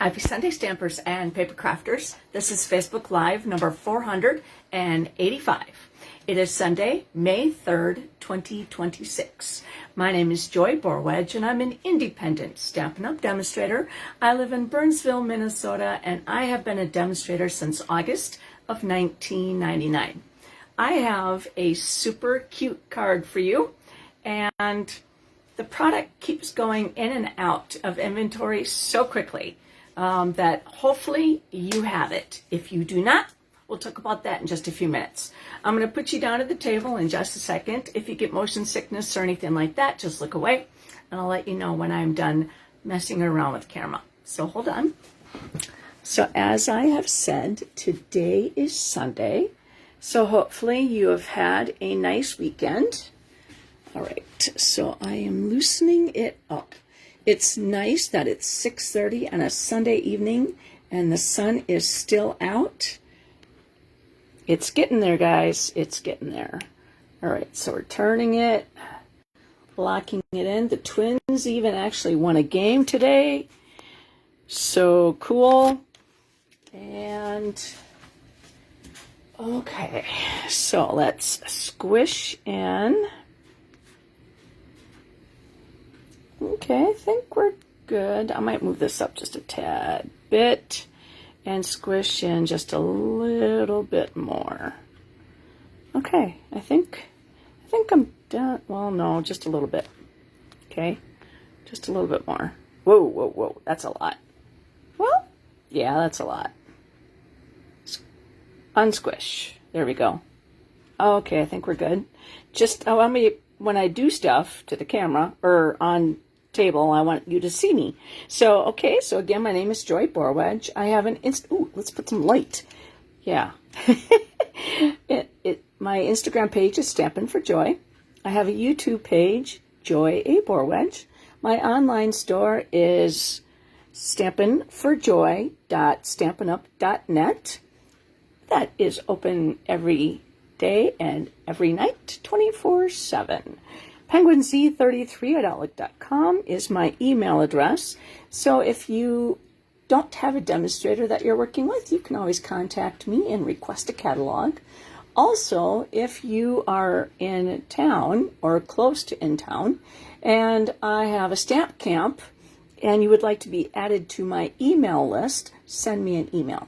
Happy Sunday, Stampers and Paper Crafters. This is Facebook Live number 485. It is Sunday, May 3rd, 2026. My name is Joy Borwedge, and I'm an independent Stampin' Up! Demonstrator. I live in Burnsville, Minnesota, and I have been a demonstrator since August of 1999. I have a super cute card for you, and the product keeps going in and out of inventory so quickly that hopefully you have it. If you do not, we'll talk about that in just a few minutes. I'm going to put you down at the table in just a second. If you get motion sickness or anything like that, just look away, and I'll let you know when I'm done messing around with the camera. So hold on. So as I have said, today is Sunday, so hopefully you have had a nice weekend. All right, so I am loosening it up. It's nice that it's 6:30 on a Sunday evening and the sun is still out. It's getting there, guys. It's getting there. All right, so we're turning it, locking it in. The Twins even actually won a game today. So cool. And okay, so let's squish in. Okay, I think we're good. I might move this up just a tad bit and squish in just a little bit more. Okay, I think I'm done. Well, no, just a little bit. Okay, just a little bit more. Whoa, whoa, whoa, that's a lot. Well, yeah, that's a lot. Unsquish. There we go. Okay, I think we're good. Just when I do stuff to the camera or on table, I want you to see me. So, okay, so again, my name is Joy Borwedge. I have an ooh, let's put some light. Yeah. My Instagram page is Stampin' for Joy. I have a YouTube page, Joy A. Borwedge. My online store is stampinforjoy.stampinup.net. That is open every day and every night, 24/7. PenguinZ33@outlook.com is my email address. So if you don't have a demonstrator that you're working with, you can always contact me and request a catalog. Also, if you are in town or close to in town, and I have a stamp camp, and you would like to be added to my email list, send me an email.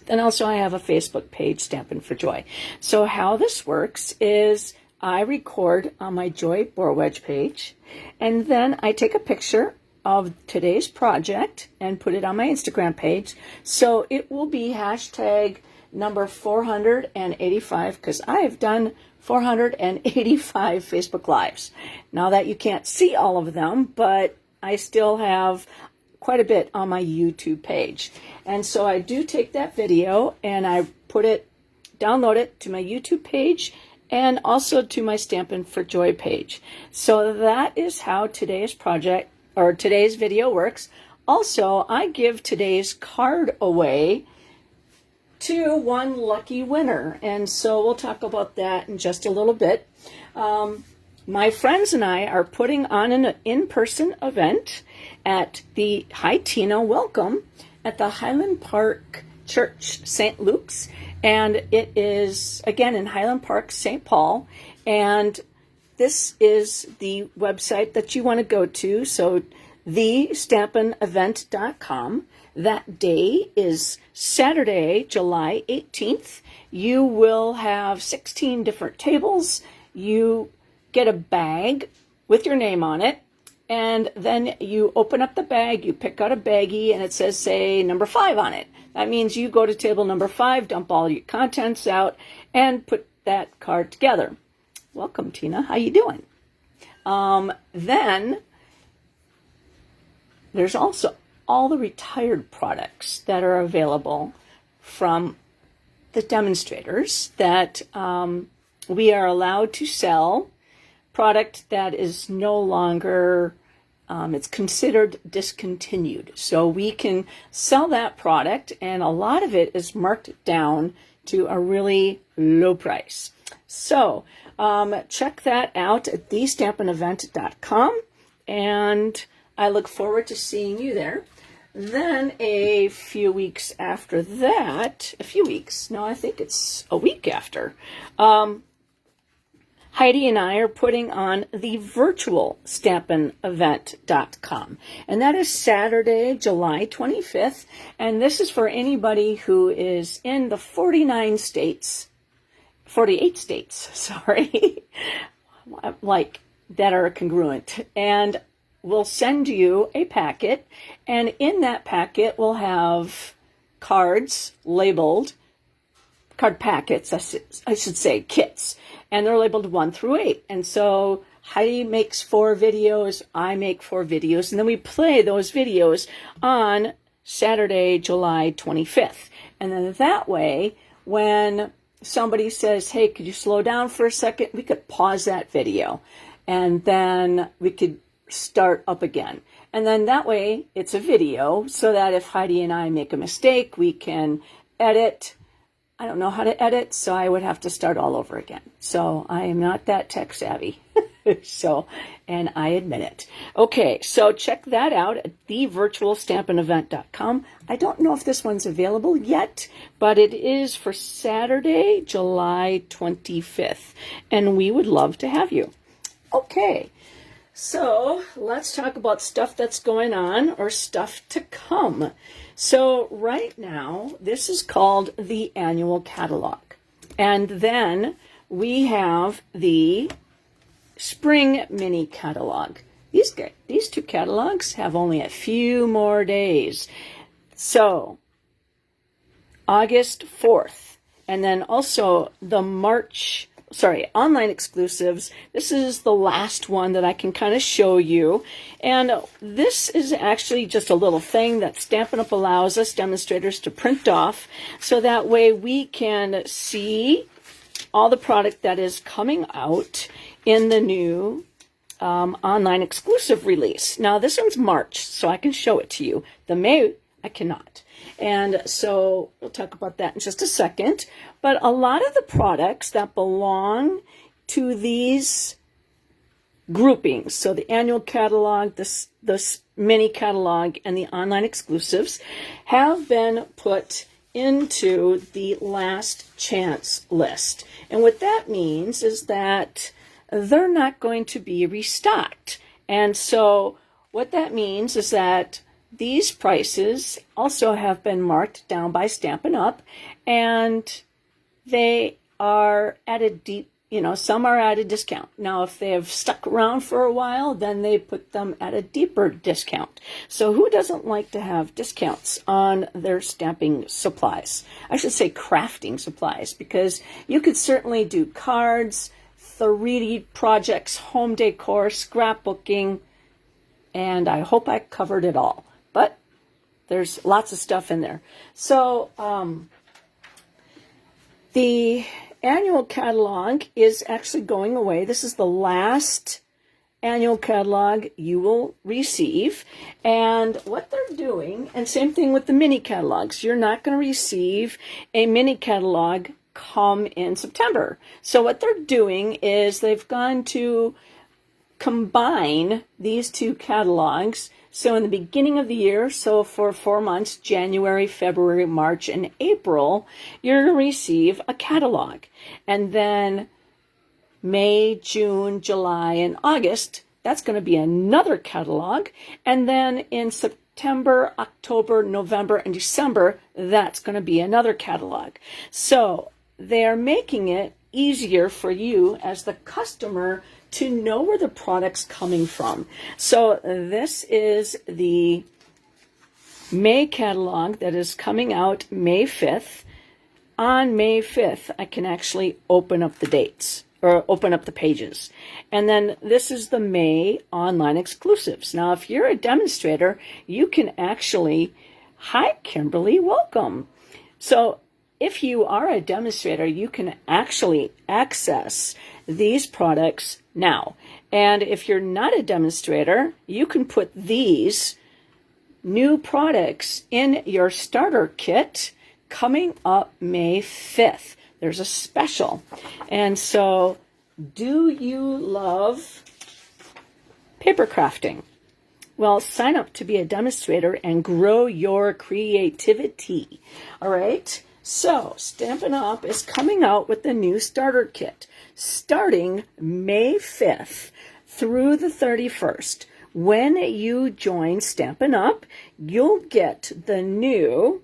And also I have a Facebook page, Stampin' for Joy. So how this works is I record on my Joy Borwedge page, and then I take a picture of today's project and put it on my Instagram page. So it will be hashtag number 485, because I have done 485 Facebook Lives. Now that you can't see all of them, but I still have quite a bit on my YouTube page. And so I do take that video and I download it to my YouTube page and also to my Stampin' for Joy page. So that is how today's project or today's video works. Also, I give today's card away to one lucky winner. And so we'll talk about that in just a little bit. My friends and I are putting on an in-person event at the Hi Tina Welcome at the Highland Park Church, St. Luke's. And it is, again, in Highland Park, St. Paul. And this is the website that you want to go to. So thestampinevent.com. That day is Saturday, July 18th. You will have 16 different tables. You get a bag with your name on it, and then you open up the bag, you pick out a baggie, and it says, say, number 5 on it. That means you go to table number 5, dump all your contents out, and put that card together. Welcome, Tina. How you doing? Then there's also all the retired products that are available from the demonstrators that we are allowed to sell. Product that is no longer, it's considered discontinued. So we can sell that product, and a lot of it is marked down to a really low price. So check that out at thestampinevent.com, and I look forward to seeing you there. then a few weeks after that, I think it's a week after, Heidi and I are putting on the virtual stampinevent.com. And that is Saturday, July 25th. And this is for anybody who is in the 48 states, sorry, like that are congruent. And we'll send you a packet. And in that packet, we'll have cards labeled, card packets, I should say, kits. And they're labeled 1 through 8. And so Heidi makes 4 videos, I make 4 videos, and then we play those videos on Saturday, July 25th. And then that way, when somebody says, hey, could you slow down for a second? We could pause that video, and then we could start up again. And then that way, it's a video, so that if Heidi and I make a mistake, we can edit. I don't know how to edit, so I would have to start all over again. So I am not that tech savvy. And I admit it. Okay, so check that out at thevirtualstampinevent.com. I don't know if this one's available yet, but it is for Saturday, July 25th. And we would love to have you. Okay, so let's talk about stuff that's going on or stuff to come. So right now, this is called the annual catalog. And then we have the spring mini catalog. These 2 catalogs have only a few more days. So August 4th, and then also the online exclusives. This is the last one that I can kind of show you. And this is actually just a little thing that Stampin' Up! Allows us demonstrators to print off, so that way we can see all the product that is coming out in the new online exclusive release. Now this one's March, so I can show it to you. The May, I cannot. And so we'll talk about that in just a second. But a lot of the products that belong to these groupings, so the annual catalog, the mini catalog, and the online exclusives, have been put into the last chance list. And what that means is that they're not going to be restocked. And so what that means is that these prices also have been marked down by Stampin' Up! And they are at a deep, some are at a discount. Now, if they have stuck around for a while, then they put them at a deeper discount. So who doesn't like to have discounts on their stamping supplies? I should say crafting supplies, because you could certainly do cards, 3D projects, home decor, scrapbooking, and I hope I covered it all. But there's lots of stuff in there. So the annual catalog is actually going away. This is the last annual catalog you will receive. And what they're doing, and same thing with the mini catalogs, you're not going to receive a mini catalog come in September. So what they're doing is they've gone to combine these 2 catalogs. So in the beginning of the year, so for 4 months, January, February, March, and April, you're going to receive a catalog. And then May, June, July, and August, that's going to be another catalog. And then in September, October, November, and December, that's going to be another catalog. So they're making it easier for you as the customer to know where the product's coming from. So this is the May catalog that is coming out May 5th. On May 5th, I can actually open up the dates, or open up the pages. And then this is the May online exclusives. Now, if you're a demonstrator, you can actually, hi, Kimberly, welcome. So if you are a demonstrator, you can actually access these products now. And if you're not a demonstrator, you can put these new products in your starter kit coming up May 5th. There's a special. And so, do you love paper crafting? Well, sign up to be a demonstrator and grow your creativity. All right? So, Stampin' Up! Is coming out with the new starter kit starting May 5th through the 31st. When you join Stampin' Up!, you'll get the new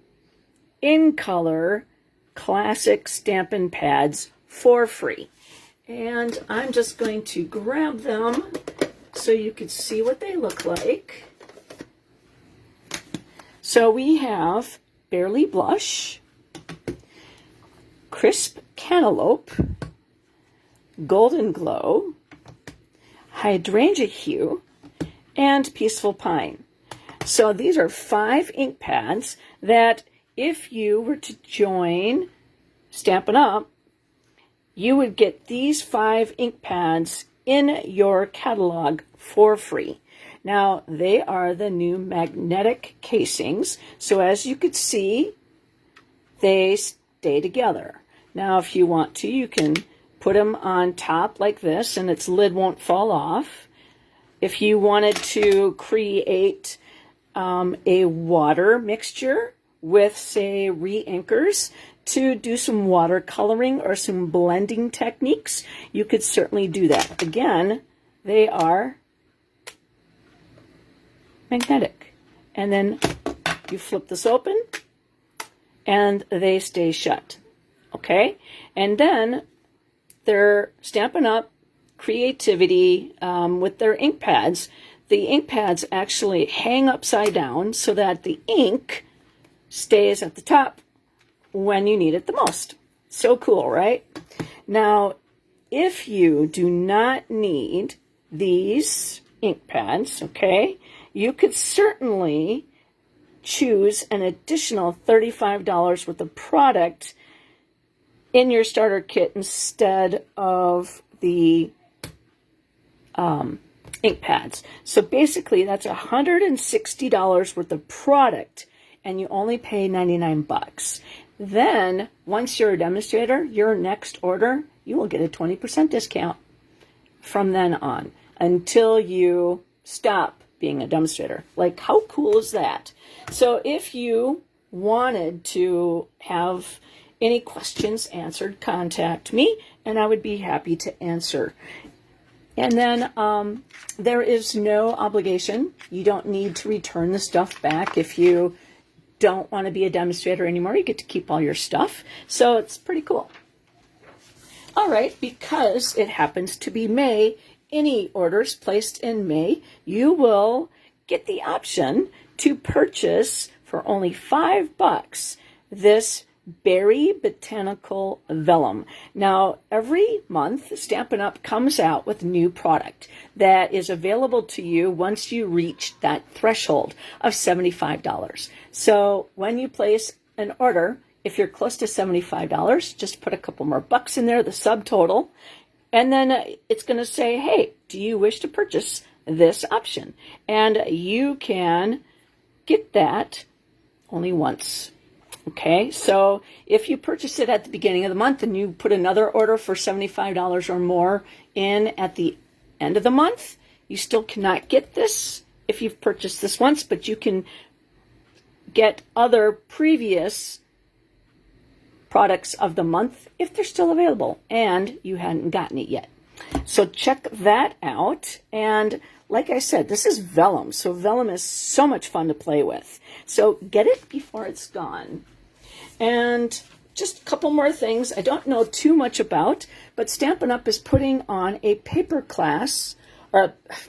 in color classic Stampin' pads for free. And I'm just going to grab them so you can see what they look like. So we have Barely Blush, Crisp Cantaloupe, Golden Glow, Hydrangea Hue, and Peaceful Pine. So these are 5 ink pads that if you were to join Stampin' Up!, you would get these 5 ink pads in your catalog for free. Now, they are the new magnetic casings. So as you could see, they stay together. Now, if you want to, you can put them on top like this and its lid won't fall off. If you wanted to create a water mixture with, say, re-inkers to do some watercoloring or some blending techniques, you could certainly do that. Again, they are magnetic. And then you flip this open and they stay shut. Okay? And then their Stampin' Up! Creativity with their ink pads. The ink pads actually hang upside down so that the ink stays at the top when you need it the most. So cool, right? Now, if you do not need these ink pads, okay, you could certainly choose an additional $35 worth of product in your starter kit instead of the ink pads. So basically that's $160 worth of product and you only pay 99 bucks. Then once you're a demonstrator, your next order, you will get a 20% discount from then on until you stop being a demonstrator. Like, how cool is that? So if you wanted to have any questions answered, contact me and I would be happy to answer. And then there is no obligation. You don't need to return the stuff back if you don't want to be a demonstrator anymore. You get to keep all your stuff. So it's pretty cool. All right, because it happens to be May, any orders placed in May, you will get the option to purchase for only $5 this Berry Botanical Vellum. Now, every month, Stampin' Up! Comes out with new product that is available to you once you reach that threshold of $75. So when you place an order, if you're close to $75, just put a couple more bucks in there, the subtotal, and then it's going to say, hey, do you wish to purchase this option? And you can get that only once. Okay, so if you purchase it at the beginning of the month and you put another order for $75 or more in at the end of the month, you still cannot get this if you've purchased this once, but you can get other previous products of the month if they're still available and you hadn't gotten it yet. So check that out. And like I said, this is vellum. So vellum is so much fun to play with. So get it before it's gone. And just a couple more things I don't know too much about, but Stampin' Up! Is putting on a paper class,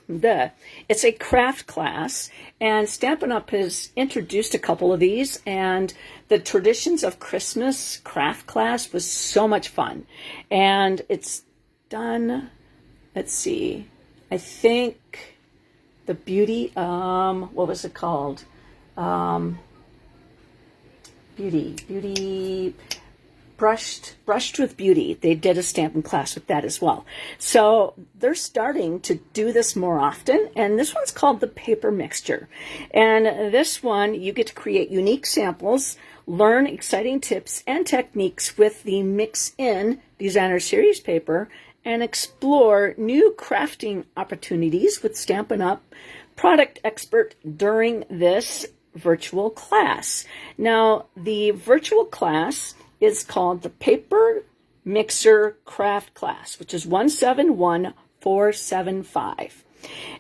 it's a craft class, and Stampin' Up! Has introduced a couple of these, and the Traditions of Christmas craft class was so much fun. And it's done, let's see, I think the beauty, what was it called? Beauty, brushed with beauty. They did a Stampin' class with that as well. So they're starting to do this more often, and this one's called the paper mixture. And this one, you get to create unique samples, learn exciting tips and techniques with the Mix In Designer Series paper, and explore new crafting opportunities with Stampin' Up! product expert during this virtual class. Now, the virtual class is called the Paper Mixer Craft Class, which is 171475.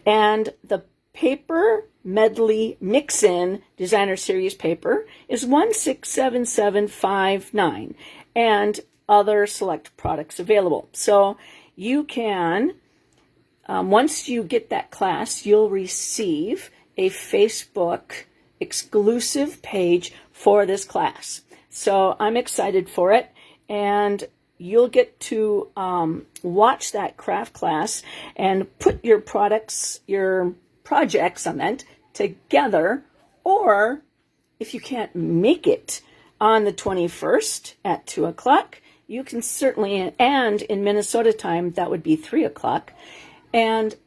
And the Paper Medley Mix-In Designer Series paper is 167759, and other select products available. So you can, once you get that class, you'll receive a Facebook exclusive page for this class. So I'm excited for it, and you'll get to watch that craft class and put your projects, together, or if you can't make it on the 21st at 2 o'clock, you can certainly, and in Minnesota time, that would be 3 o'clock, and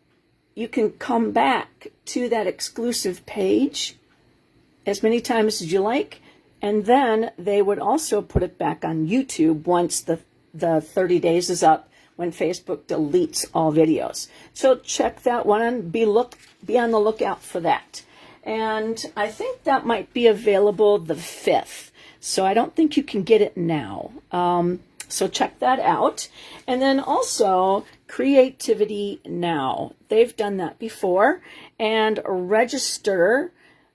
you can come back to that exclusive page as many times as you like, and then they would also put it back on YouTube once the 30 days is up, when Facebook deletes all videos. So check that one and be on the lookout for that. And I think that might be available the 5th. So I don't think you can get it now. So check that out. And then also Creativity Now. They've done that before. And register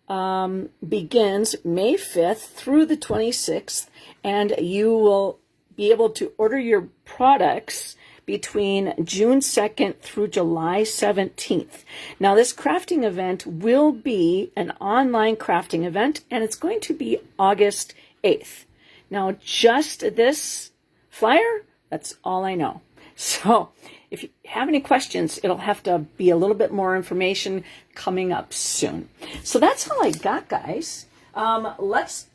begins May 5th through the 26th. And you will be able to order your products between June 2nd through July 17th. Now, this crafting event will be an online crafting event, and it's going to be August 8th. Now, just this flyer, that's all I know. So if you have any questions, it'll have to be a little bit more information coming up soon. So that's all I got, guys. Let's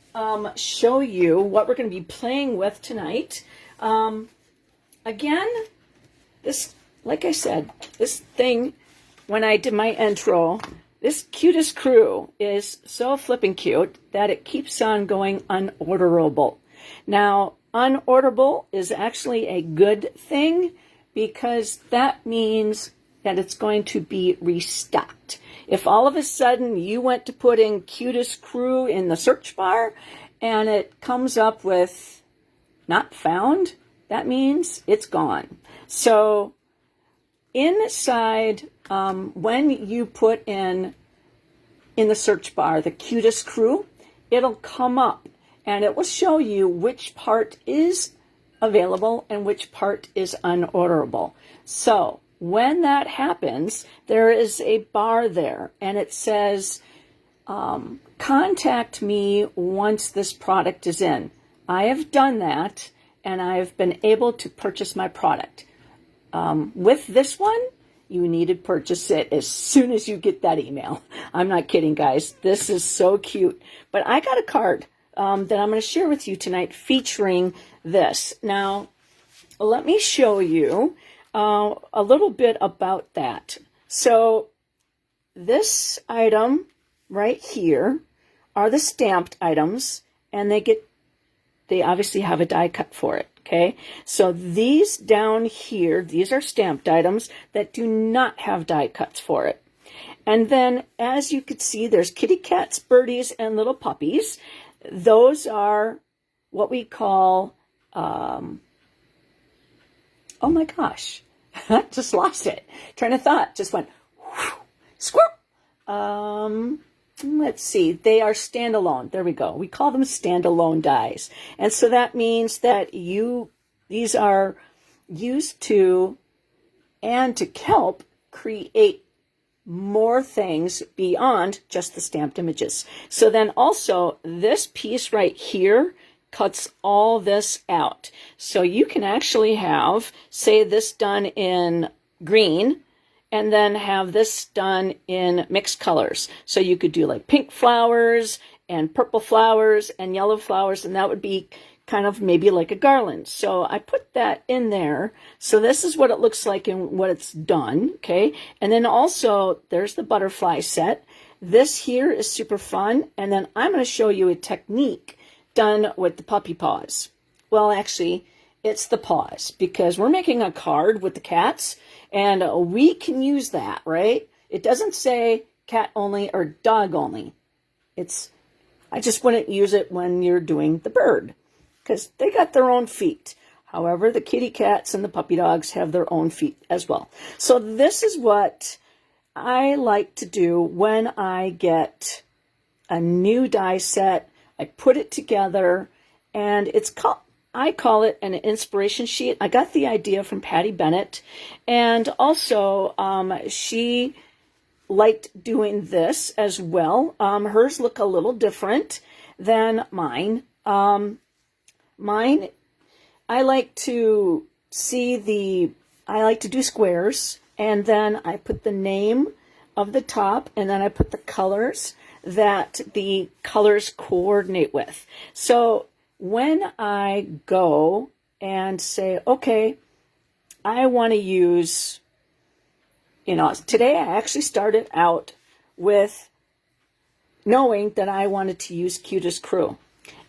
show you what we're going to be playing with tonight. Again, this, like I said, this thing, when I did my intro, this Cutest crew is so flipping cute that it keeps on going unorderable. Now, unorderable is actually a good thing because that means that it's going to be restocked. If all of a sudden you went to put in Cutest crew in the search bar and it comes up with not found, that means it's gone. So inside, when you put in the search bar the Cutest crew, it'll come up and it will show you which part is available and which part is unorderable. So when that happens, there is a bar there and it says, contact me once this product is in. I have done that, and I've been able to purchase my product. With this one, you need to purchase it as soon as you get that email. I'm not kidding, guys. This is so cute. But I got a card that I'm going to share with you tonight featuring this. Now, let me show you a little bit about that. So this item right here are the stamped items, and they obviously have a die cut for it, okay? So these down here, these are stamped items that do not have die cuts for it. And then, as you can see, there's kitty cats, birdies, and little puppies. Those are what we call, oh my gosh, just lost it. Train of thought, just went, whew, squirrel. Let's see, they are standalone. There we go. We call them standalone dies. And so that means that these are used to help create more things beyond just the stamped images. So then also this piece right here cuts all this out. So you can actually have, say, this done in green, and then have this done in mixed colors. So you could do like pink flowers and purple flowers and yellow flowers, and that would be kind of maybe like a garland. So I put that in there. So this is what it looks like and what it's done, okay? And then also there's the butterfly set. This here is super fun. And then I'm going to show you a technique done with the puppy paws. Well, actually, it's the paws, because we're making a card with the cats, and we can use that, right? It doesn't say cat only or dog only. I just wouldn't use it when you're doing the bird because they got their own feet. However, the kitty cats and the puppy dogs have their own feet as well. So this is what I like to do when I get a new die set. I put it together, and I call it an inspiration sheet. I got the idea from Patty Bennett, and also she liked doing this as well. Hers look a little different than mine. Mine, I like to do squares, and then I put the name of the top, and then I put the colors that the colors coordinate with. So when I go and say, okay, I want to use, today I actually started out with knowing that I wanted to use Cutest Crew.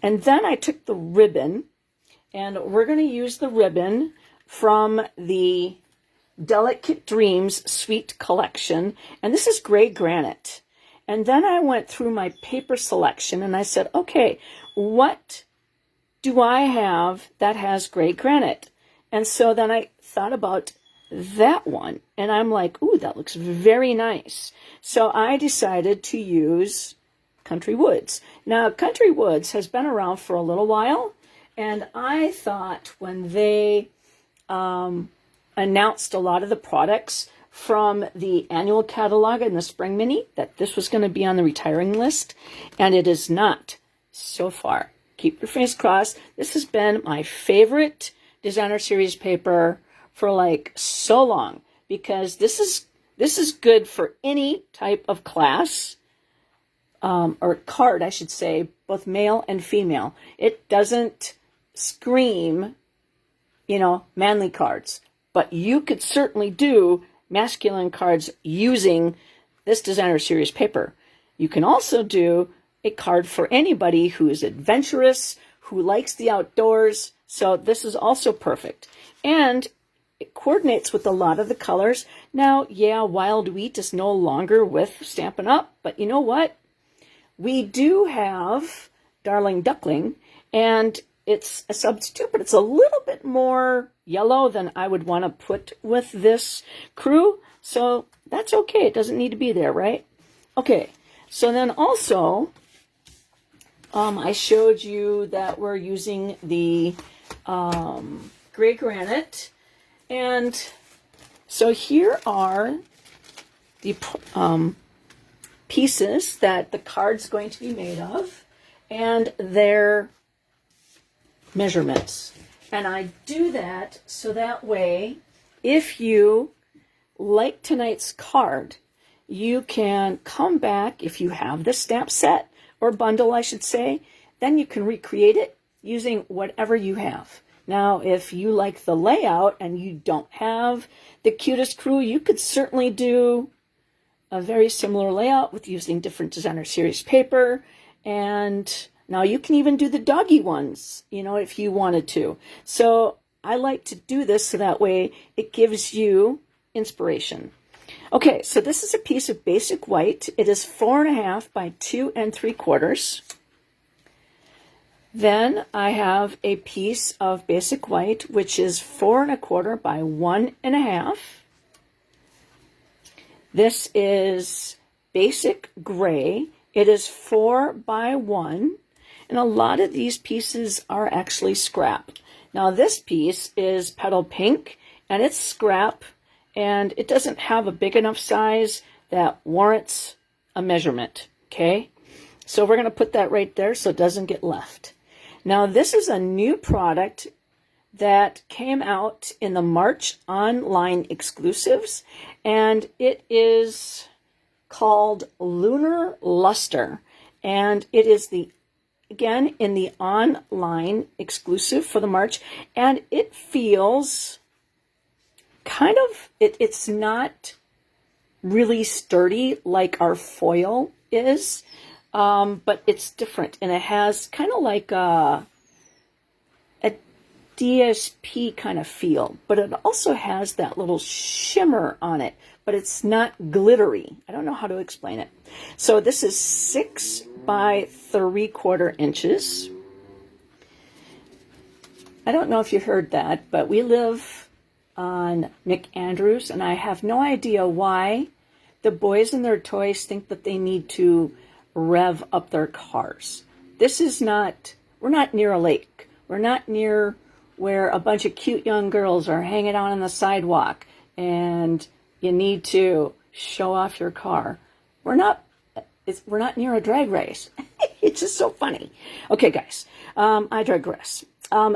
And then I took the ribbon, and we're going to use the ribbon from the Delicate Dreams Sweet Collection. And this is gray granite. And then I went through my paper selection, and I said, okay, what do I have that has gray granite? And so then I thought about that one, and I'm like, ooh, that looks very nice. So I decided to use Country Woods. Now, Country Woods has been around for a little while, and I thought when they announced a lot of the products from the annual catalog and the spring mini that this was going to be on the retiring list, and it is not so far. Keep your fingers crossed. This has been my favorite designer series paper for like so long, because this is good for any type of class, or card, I should say, both male and female. It doesn't scream, manly cards, but you could certainly do masculine cards using this designer series paper. You can also do a card for anybody who is adventurous, who likes the outdoors. So this is also perfect. And it coordinates with a lot of the colors. Now, yeah, Wild Wheat is no longer with Stampin' Up, but you know what? We do have Darling Duckling, and it's a substitute, but it's a little bit more yellow than I would want to put with this crew. So that's okay. It doesn't need to be there, right? Okay. So then also, I showed you that we're using the gray granite. And so here are the pieces that the card's going to be made of, and their measurements. And I do that so that way, if you like tonight's card, you can come back, if you have the stamp set, or bundle, I should say, then you can recreate it using whatever you have. Now, if you like the layout and you don't have the Cutest Crew, you could certainly do a very similar layout with using different designer series paper. And now you can even do the doggy ones, if you wanted to. So I like to do this so that way it gives you inspiration. Okay, so this is a piece of basic white. It is 4.5 by 2 3/4. Then I have a piece of basic white, which is 4 1/4 by 1.5. This is basic gray. It is 4 by 1. And a lot of these pieces are actually scrap. Now this piece is petal pink, and it's scrap, and it doesn't have a big enough size that warrants a measurement, okay? So we're going to put that right there so it doesn't get left. Now this is a new product that came out in the March online exclusives, and it is called Lunar Luster, and it is again in the online exclusive for the March, and it feels kind of, it's not really sturdy like our foil is, but it's different, and it has kind of like a DSP kind of feel, but it also has that little shimmer on it, but it's not glittery. I don't know how to explain it. So this is 6 by 3/4 inches. I don't know if you heard that, but we live on McAndrews, and I have no idea why the boys and their toys think that they need to rev up their cars. This is not, we're not near a lake. We're not near where a bunch of cute young girls are hanging out on the sidewalk and you need to show off your car. We're not near a drag race. It's just so funny. Okay, guys, I digress.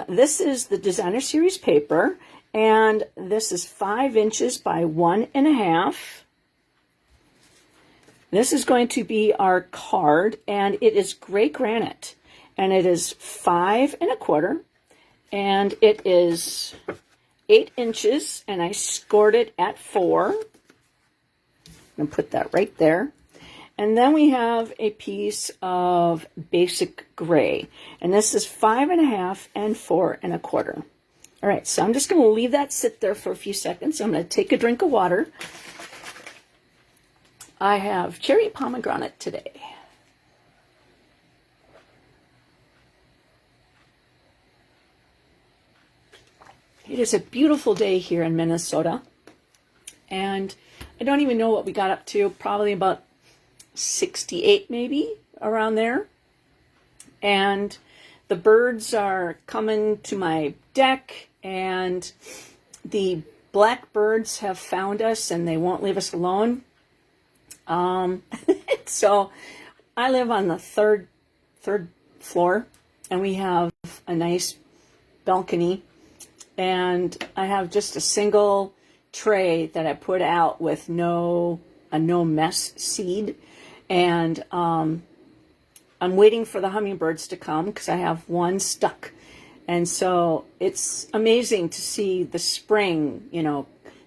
This is the Designer Series paper, and this is 5 inches by 1.5. This is going to be our card, and it is gray granite, and it is 5 1/4. And it is 8 inches, and I scored it at 4. I'm going to put that right there. And then we have a piece of basic gray. And this is 5 1/2 and 4 1/4. All right, so I'm just going to leave that sit there for a few seconds. I'm going to take a drink of water. I have cherry pomegranate today. It is a beautiful day here in Minnesota, and I don't even know what we got up to, probably about 68 maybe, around there. And the birds are coming to my deck, and the blackbirds have found us and they won't leave us alone. So I live on the third floor, and we have a nice balcony. And I have just a single tray that I put out with a no mess seed. And I'm waiting for the hummingbirds to come because I have one stuck. And so it's amazing to see the spring,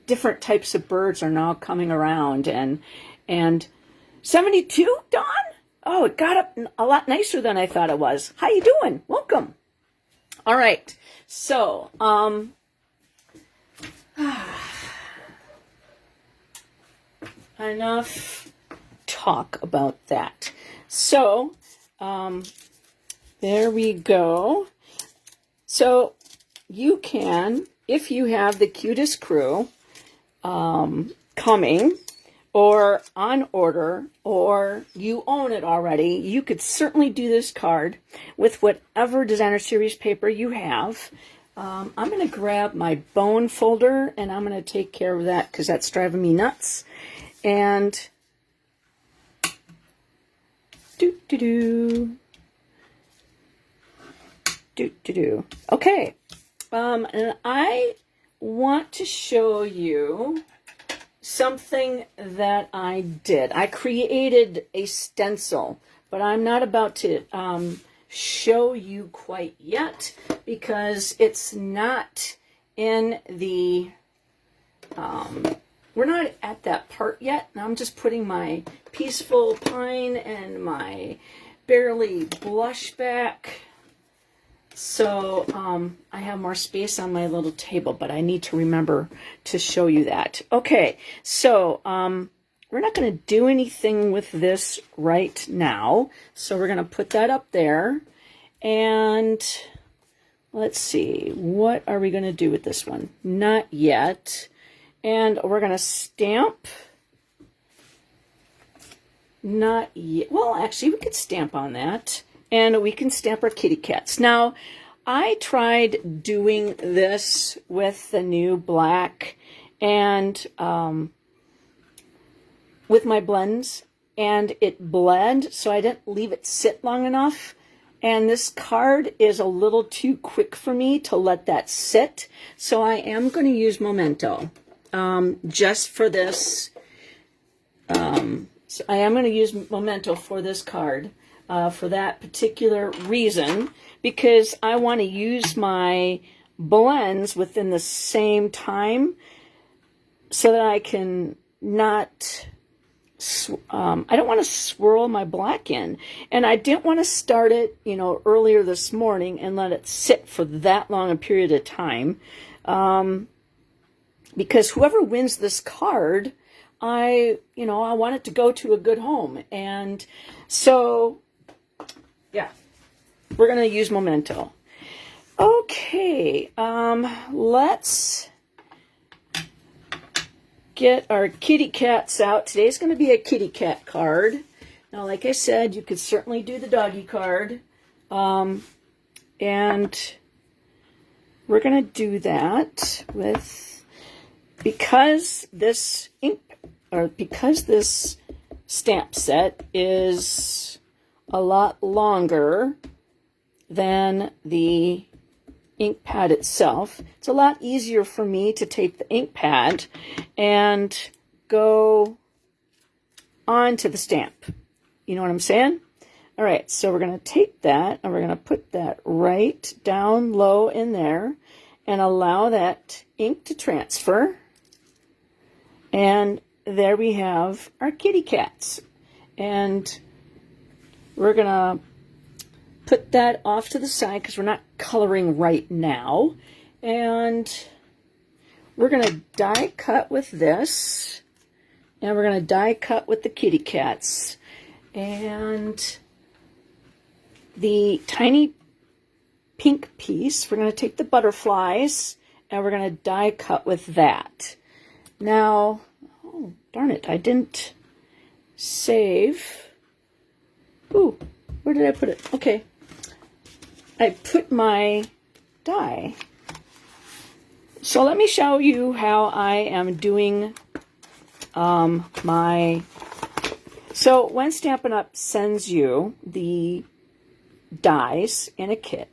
different types of birds are now coming around. And 72, Dawn? Oh, it got up a lot nicer than I thought it was. How you doing? Welcome. All right. So, enough talk about that. So, there we go. So, you can, if you have the Cutest crew coming, or on order, or you own it already, you could certainly do this card with whatever Designer Series paper you have. I'm going to grab my bone folder, and I'm going to take care of that because that's driving me nuts. And okay. And I want to show you something that I did. I created a stencil, but I'm not about to show you quite yet because it's not in the, we're not at that part yet. And I'm just putting my Peaceful Pine and my Barely Blush back. So I have more space on my little table, but I need to remember to show you that. Okay, so we're not going to do anything with this right now. So we're going to put that up there. And let's see, what are we going to do with this one? Not yet. And we're going to stamp. Not yet. Well, actually, we could stamp on that. And we can stamp our kitty cats. Now, I tried doing this with the new black and with my blends, and it bled, so I didn't leave it sit long enough. And this card is a little too quick for me to let that sit, so I am going to use Memento just for this. So I am going to use Memento for this card. For that particular reason, because I want to use my blends within the same time so that I can not, I don't want to swirl my black in. And I didn't want to start it, earlier this morning and let it sit for that long a period of time. Because whoever wins this card, I want it to go to a good home. And so, yeah, we're going to use Memento. Okay, let's get our kitty cats out. Today's going to be a kitty cat card. Now, like I said, you could certainly do the doggy card. And we're going to do that with, because this stamp set is a lot longer than the ink pad itself, it's a lot easier for me to take the ink pad and go onto the stamp. You know what I'm saying? All right, so we're going to take that and we're going to put that right down low in there and allow that ink to transfer. And there we have our kitty cats. And we're going to put that off to the side because we're not coloring right now. And we're going to die cut with this. And we're going to die cut with the kitty cats. And the tiny pink piece, we're going to take the butterflies and we're going to die cut with that. Now, oh, darn it, I didn't save. Ooh, where did I put it? Okay. I put my die. So let me show you how I am doing so when Stampin' Up! Sends you the dies in a kit,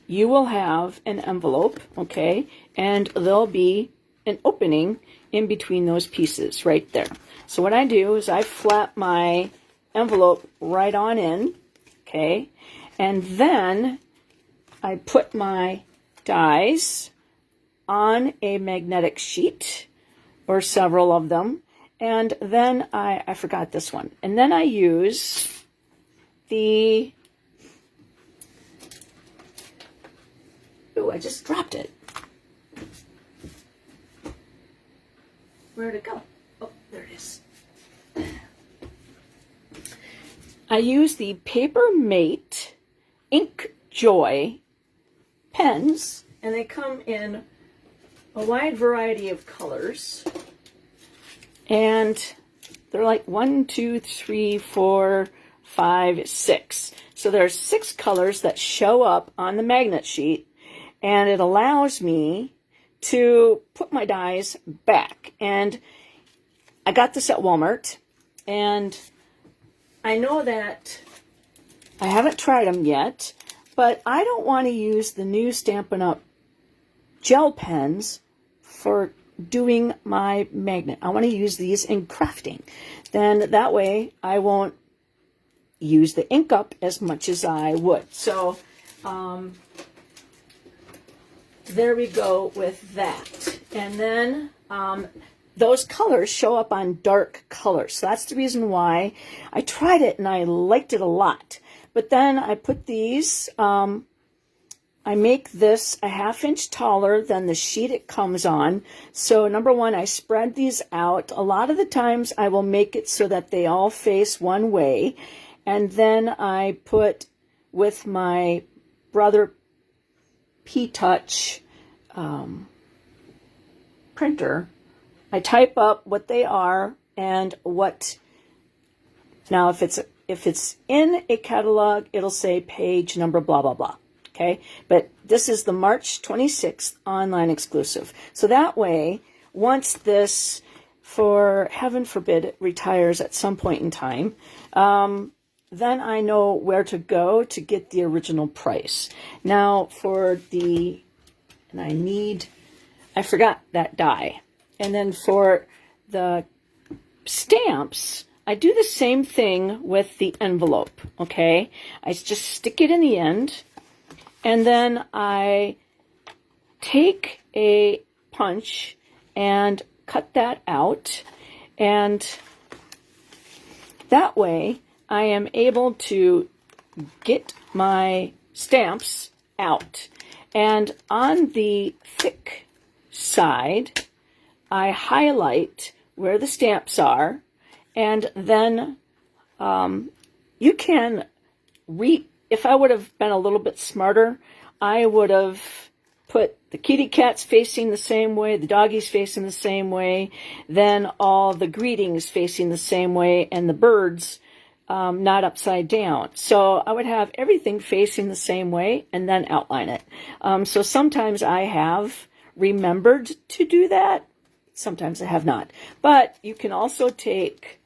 you will have an envelope, okay, and there'll be an opening in between those pieces right there. So what I do is I flap my envelope right on in, okay, and then I put my dies on a magnetic sheet or several of them, and then I forgot this one, and then I use the, ooh, I just dropped it. Where'd it go? Oh, there it is. I use the Paper Mate Ink Joy pens, and they come in a wide variety of colors. And they're like 1, 2, 3, 4, 5, 6. So there's 6 colors that show up on the magnet sheet, and it allows me to put my dies back. And I got this at Walmart, and I know that I haven't tried them yet, but I don't want to use the new Stampin' Up! Gel pens for doing my magnet. I want to use these in crafting. Then that way I won't use the ink up as much as I would. So there we go with that. And then those colors show up on dark colors. So that's the reason why I tried it and I liked it a lot. But then I put these, I make this a 1/2 inch taller than the sheet it comes on. So number one, I spread these out. A lot of the times I will make it so that they all face one way. And then I put, with my Brother P-Touch printer, I type up what they are and what, now if it's in a catalog, it'll say page number blah, blah, blah. Okay, but this is the March 26th online exclusive. So that way, once this, for heaven forbid, it retires at some point in time, then I know where to go to get the original price. Now for the, and I forgot that die. And then for the stamps, I do the same thing with the envelope, okay? I just stick it in the end. And then I take a punch and cut that out. And that way I am able to get my stamps out. And on the thick side, I highlight where the stamps are, and then you can if I would have been a little bit smarter, I would have put the kitty cats facing the same way, the doggies facing the same way, then all the greetings facing the same way, and the birds not upside down. So I would have everything facing the same way and then outline it. So sometimes I have remembered to do that. Sometimes I have not. But you can also take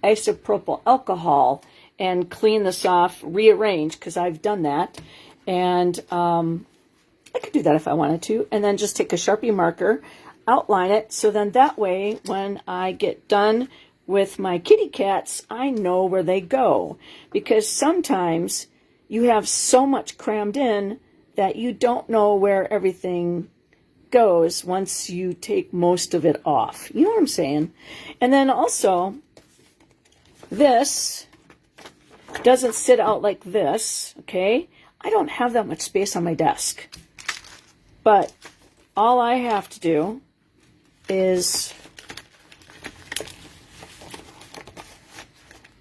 isopropyl alcohol and clean this off, rearrange, because I've done that. And I could do that if I wanted to. And then just take a Sharpie marker, outline it. So then that way, when I get done with my kitty cats, I know where they go. Because sometimes you have so much crammed in that you don't know where everything goes once you take most of it off. You know what I'm saying? And then also, this doesn't sit out like this, okay? I don't have that much space on my desk. But all I have to do is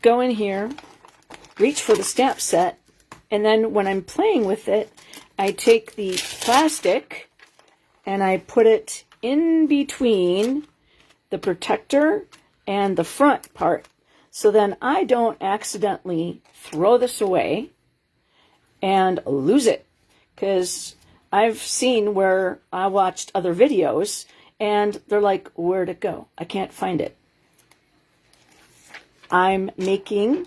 go in here, reach for the stamp set, and then when I'm playing with it, I take the plastic and I put it in between the protector and the front part. So then I don't accidentally throw this away and lose it. Because I've seen where I watched other videos and they're like, where'd it go? I can't find it. I'm making,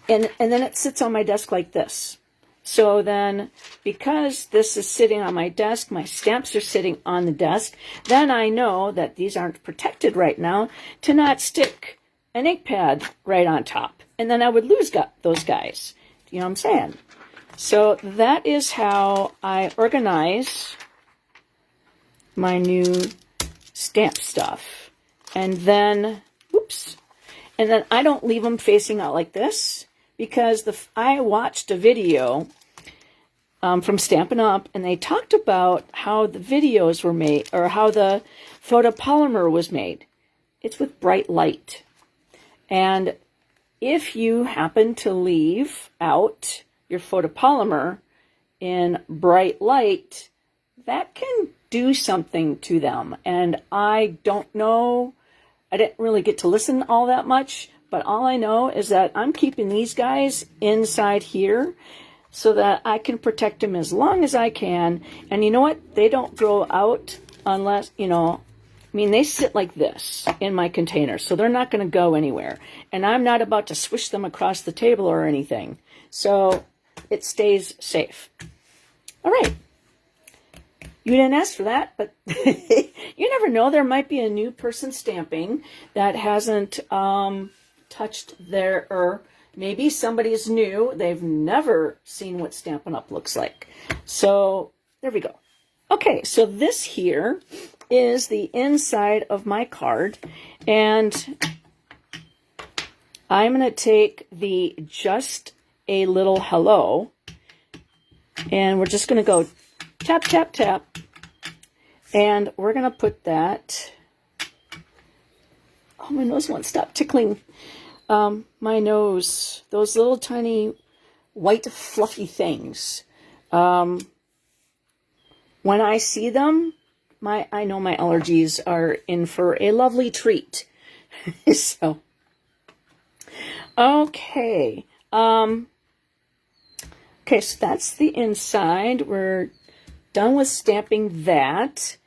and then it sits on my desk like this. So then, because this is sitting on my desk, my stamps are sitting on the desk, then I know that these aren't protected right now to not stick an ink pad right on top. And then I would lose those guys. You know what I'm saying? So that is how I organize my new stamp stuff. And then, oops. And then I don't leave them facing out like this because I watched a video from Stampin' Up! And they talked about how the videos were made, or how the photopolymer was made. It's with bright light. And if you happen to leave out your photopolymer in bright light, that can do something to them. And I don't know, I didn't really get to listen all that much, but all I know is that I'm keeping these guys inside here so that I can protect them as long as I can. And you know what? They don't grow out unless, you know, I mean, they sit like this in my container, so they're not going to go anywhere. And I'm not about to swish them across the table or anything. So it stays safe. All right. You didn't ask for that, but you never know. There might be a new person stamping that hasn't touched their, or maybe somebody's new. They've never seen what Stampin' Up! Looks like. So there we go. Okay, so this here is the inside of my card, and I'm going to take the Just a Little Hello, and we're just going to go tap, tap, tap, and we're going to put that, oh, my nose won't stop tickling my nose, those little tiny white fluffy things. When I see them, I know my allergies are in for a lovely treat. So, okay. Okay, so that's the inside. We're done with stamping that.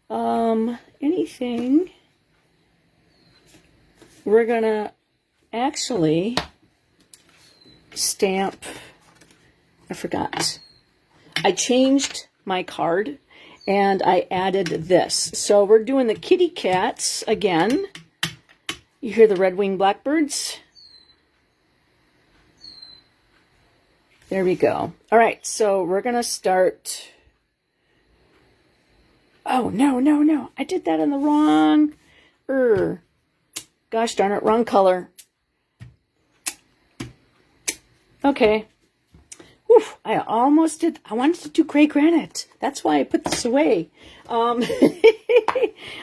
Anything? We're gonna actually stamp. I forgot. I changed my card and I added this. So we're doing the kitty cats again. You hear the red-winged blackbirds? There we go. All right, so we're going to start. Oh, no. I did that in the wrong. Gosh darn it, wrong color. Okay. Whew, I almost did. I wanted to do gray granite. That's why I put this away.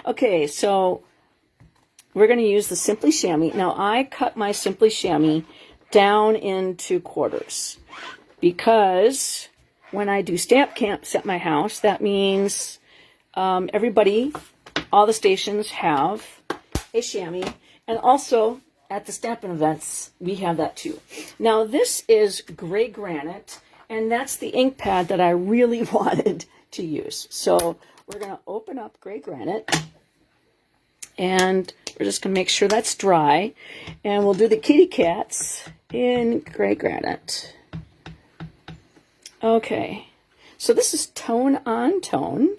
Okay, so we're going to use the Simply Chamois. Now, I cut my Simply Chamois down into quarters because when I do stamp camps at my house, that means everybody, all the stations have a chamois, and also at the Stampin' events, we have that too. Now, this is gray granite, and that's the ink pad that I really wanted to use. So we're going to open up gray granite, and we're just going to make sure that's dry, and we'll do the kitty cats in gray granite. Okay, so this is tone on tone,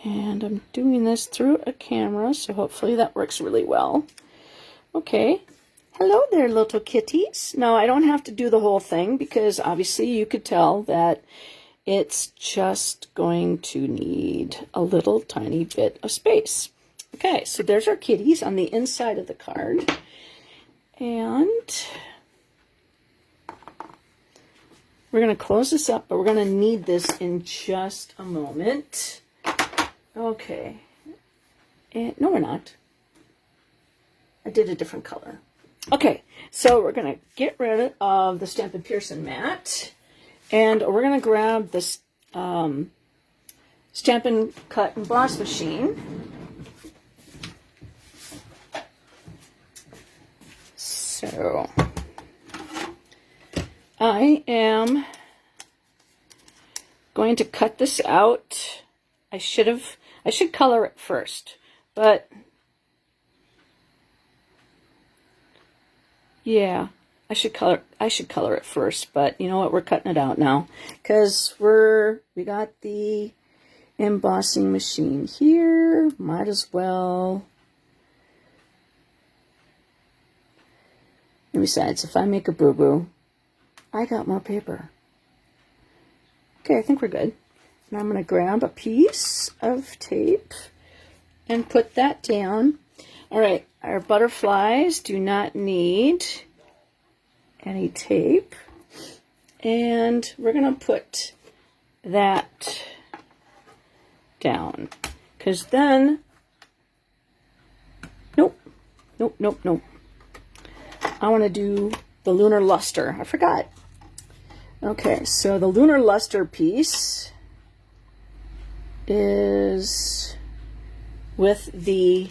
and I'm doing this through a camera, so hopefully that works really well. Okay, hello there, little kitties. Now, I don't have to do the whole thing because obviously you could tell that it's just going to need a little tiny bit of space. Okay, so there's our kitties on the inside of the card. And we're going to close this up, but we're going to need this in just a moment. Okay. And, no, we're not. I did a different color. Okay, so we're going to get rid of the Stampin' Pearson mat, and we're going to grab this Stampin' Cut Emboss machine. So I am going to cut this out. I should color it first, but yeah, I should color it first, but you know what? We're cutting it out now because we got the embossing machine here. Might as well. And besides, if I make a boo-boo, I got more paper. Okay, I think we're good. And I'm going to grab a piece of tape and put that down. All right, our butterflies do not need any tape. And we're going to put that down. Because then, nope. I want to do the lunar luster. I forgot. Okay, so the lunar luster piece is with the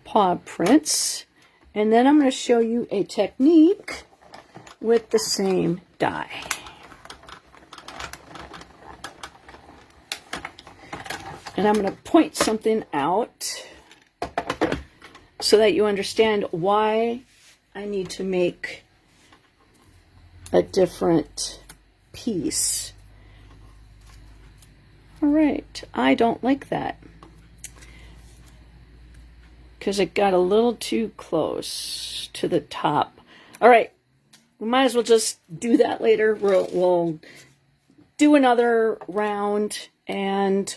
paw prints, and then I'm going to show you a technique with the same die. And I'm going to point something out so that you understand why I need to make a different piece. All right, I don't like that because it got a little too close to the top. All right, we might as well just do that later. We'll do another round and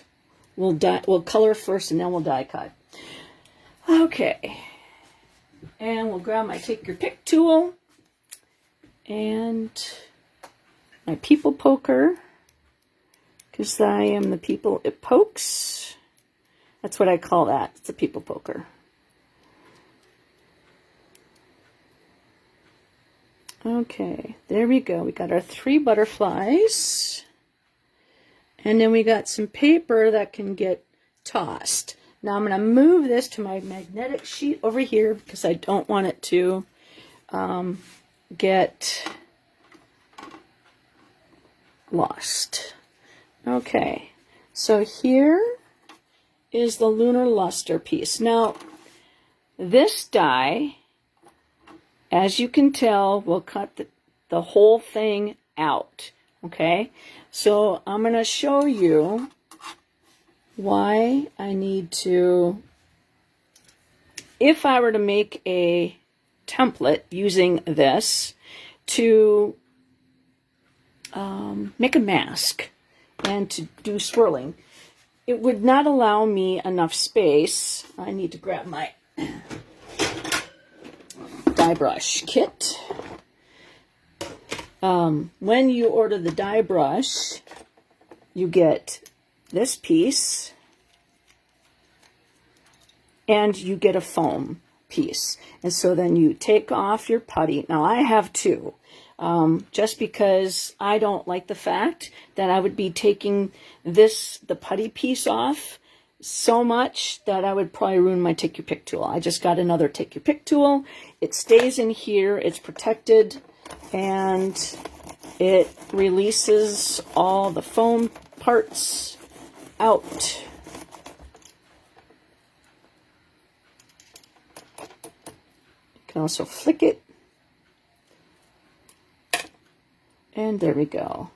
we'll color first and then we'll die cut. Okay, and we'll grab my take your pick tool and my people poker, because I am the people it pokes. That's what I call that. It's a people poker. Okay, there we go. We got our 3 butterflies, and then we got some paper that can get tossed. Now I'm going to move this to my magnetic sheet over here because I don't want it to get lost. Okay, so here is the lunar luster piece. Now this die, as you can tell, will cut the whole thing out. Okay, so I'm going to show you why I need to, if I were to make a template using this to make a mask and to do swirling, it would not allow me enough space. I need to grab my die brush kit. When you order the die brush, you get this piece and you get a foam piece. And so then you take off your putty. Now I have two, just because I don't like the fact that I would be taking the putty piece off so much that I would probably ruin my Take Your Pick tool. I just got another Take Your Pick tool. It stays in here, it's protected, and it releases all the foam parts out. You can also flick it. And there we go.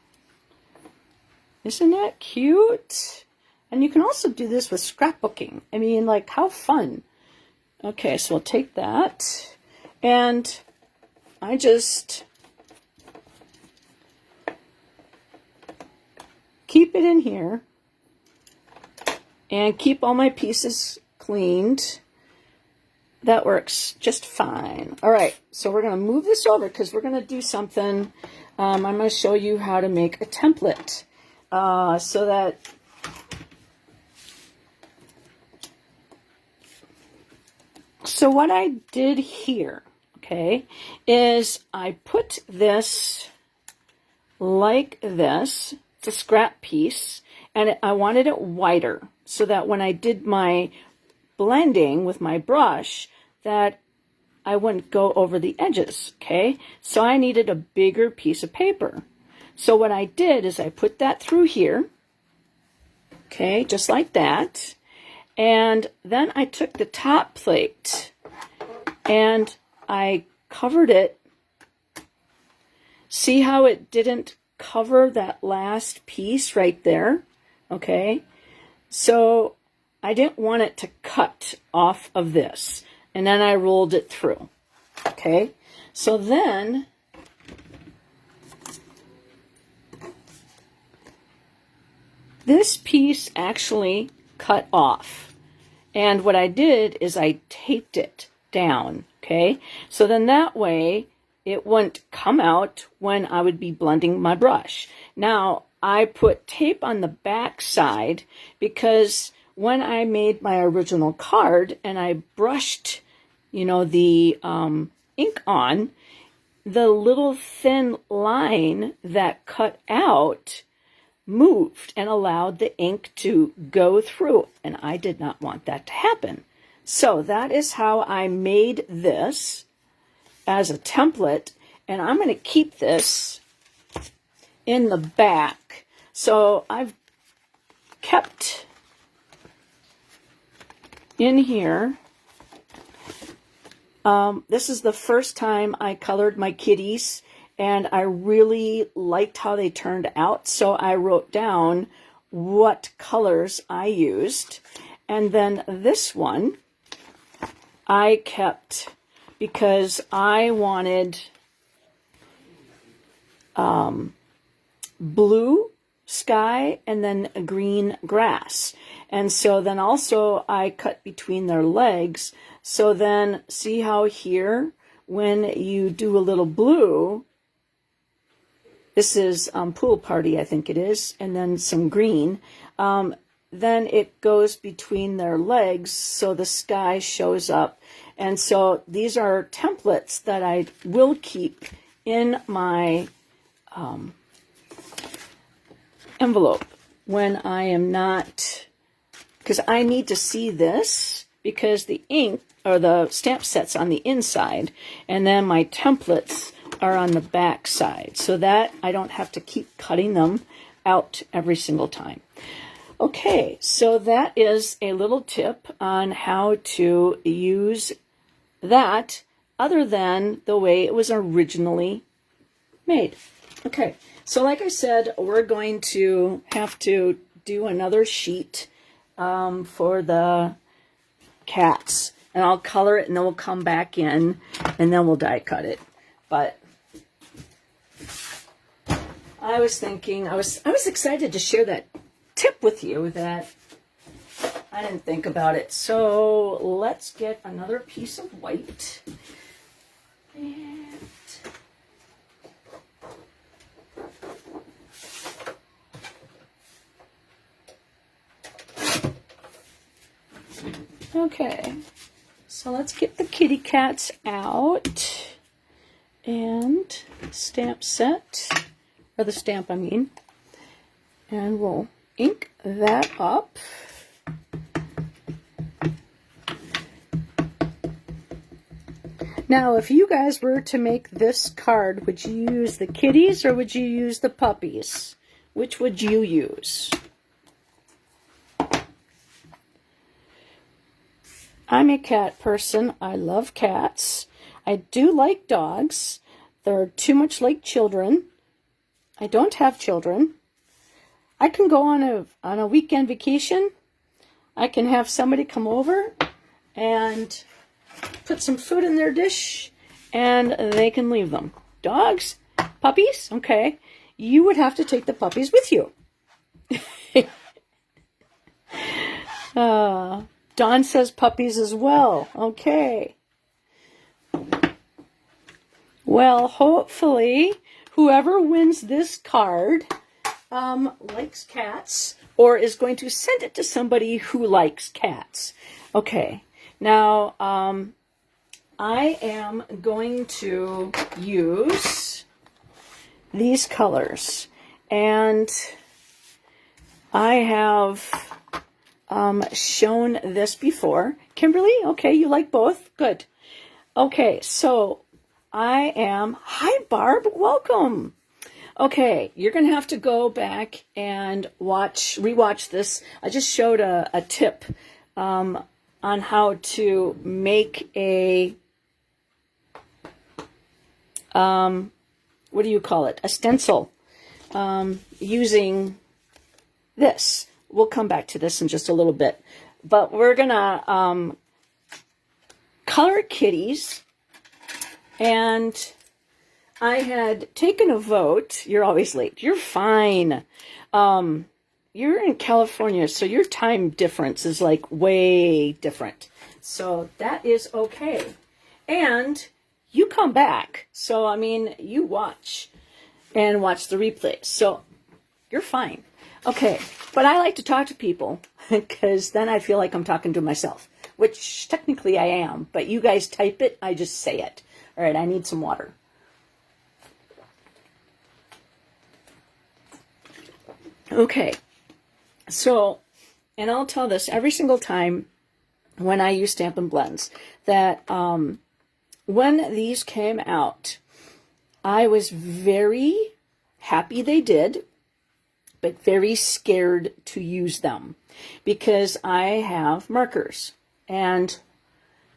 Isn't that cute? And you can also do this with scrapbooking. I mean, like, how fun. Okay, so we'll take that. And I just keep it in here and keep all my pieces cleaned. That works just fine. All right, so we're going to move this over because we're going to do something. I'm going to show you how to make a template so that so what I did here, okay, is I put this like this. It's a scrap piece, and I wanted it wider so that when I did my blending with my brush, that I wouldn't go over the edges, okay? So I needed a bigger piece of paper. So what I did is I put that through here, okay, just like that. And then I took the top plate and I covered it. See how it didn't cover that last piece right there, okay? So I didn't want it to cut off of this. And then I rolled it through, okay? So then this piece actually cut off. And what I did is I taped it down, okay? So then that way it wouldn't come out when I would be blending my brush. Now, I put tape on the back side because when I made my original card and I brushed, you know, the ink on, the little thin line that cut out moved and allowed the ink to go through, and I did not want that to happen. So that is how I made this as a template, and I'm going to keep this in the back. So I've kept in here, this is the first time I colored my kitties, and I really liked how they turned out, so I wrote down what colors I used. And then this one I kept because I wanted blue sky and then a green grass. And so then also I cut between their legs. So then see how here when you do a little blue, this is Pool Party, I think it is, and then some green. Then it goes between their legs, so the sky shows up. And so these are templates that I will keep in my envelope when I am not, because I need to see this because the ink or the stamp set's on the inside, and then my templates are on the back side, so that I don't have to keep cutting them out every single time. Okay, so that is a little tip on how to use that other than the way it was originally made. Okay, so like I said, we're going to have to do another sheet for the cats, and I'll color it and then we'll come back in and then we'll die cut it. But I was thinking, I was excited to share that tip with you that I didn't think about it. So let's get another piece of white. And Okay, so let's get the kitty cats out and stamp set, or the stamp I mean, and we'll ink that up. Now, if you guys were to make this card, would you use the kitties or would you use the puppies? Which would you use? I'm a cat person. I love cats. I do like dogs. They're too much like children. I don't have children. I can go on a weekend vacation. I can have somebody come over and put some food in their dish and they can leave them. Dogs, puppies, okay. You would have to take the puppies with you. Dawn says puppies as well. Okay. Well, hopefully, whoever wins this card likes cats or is going to send it to somebody who likes cats. Okay. Now, I am going to use these colors, and I have shown this before. Kimberly, okay, you like both? Good. Okay, so hi Barb, welcome. Okay, you're going to have to go back and rewatch this. I just showed a tip on how to make a, what do you call it? A stencil using this. We'll come back to this in just a little bit. But we're going to color kitties. And I had taken a vote. You're always late. You're fine. You're in California, so your time difference is like way different. So that is okay. And you come back. So, I mean, you watch and watch the replays. So you're fine. Okay. But I like to talk to people because then I feel like I'm talking to myself, which technically I am. But you guys type it, I just say it. All right, I need some water. Okay. So, and I'll tell this every single time when I use Stampin' Blends, that when these came out, I was very happy they did, but very scared to use them because I have markers and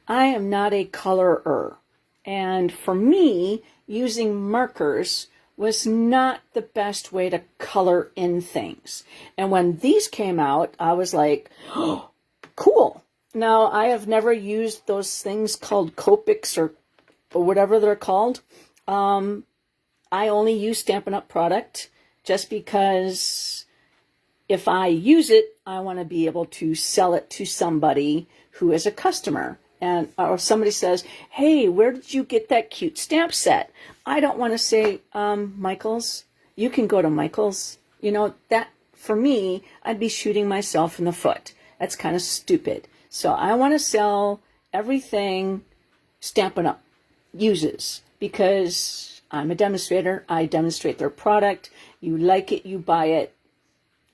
I am not a colorer. And for me, using markers was not the best way to color in things. And when these came out, I was like, oh, cool. Now, I have never used those things called Copics or whatever they're called. I only use Stampin' Up! Product just because if I use it, I want to be able to sell it to somebody who is a customer. And or somebody says, hey, where did you get that cute stamp set? I don't want to say, Michael's. You can go to Michael's. You know, that, for me, I'd be shooting myself in the foot. That's kind of stupid. So I want to sell everything Stampin' Up! Uses because I'm a demonstrator. I demonstrate their product. You like it, you buy it.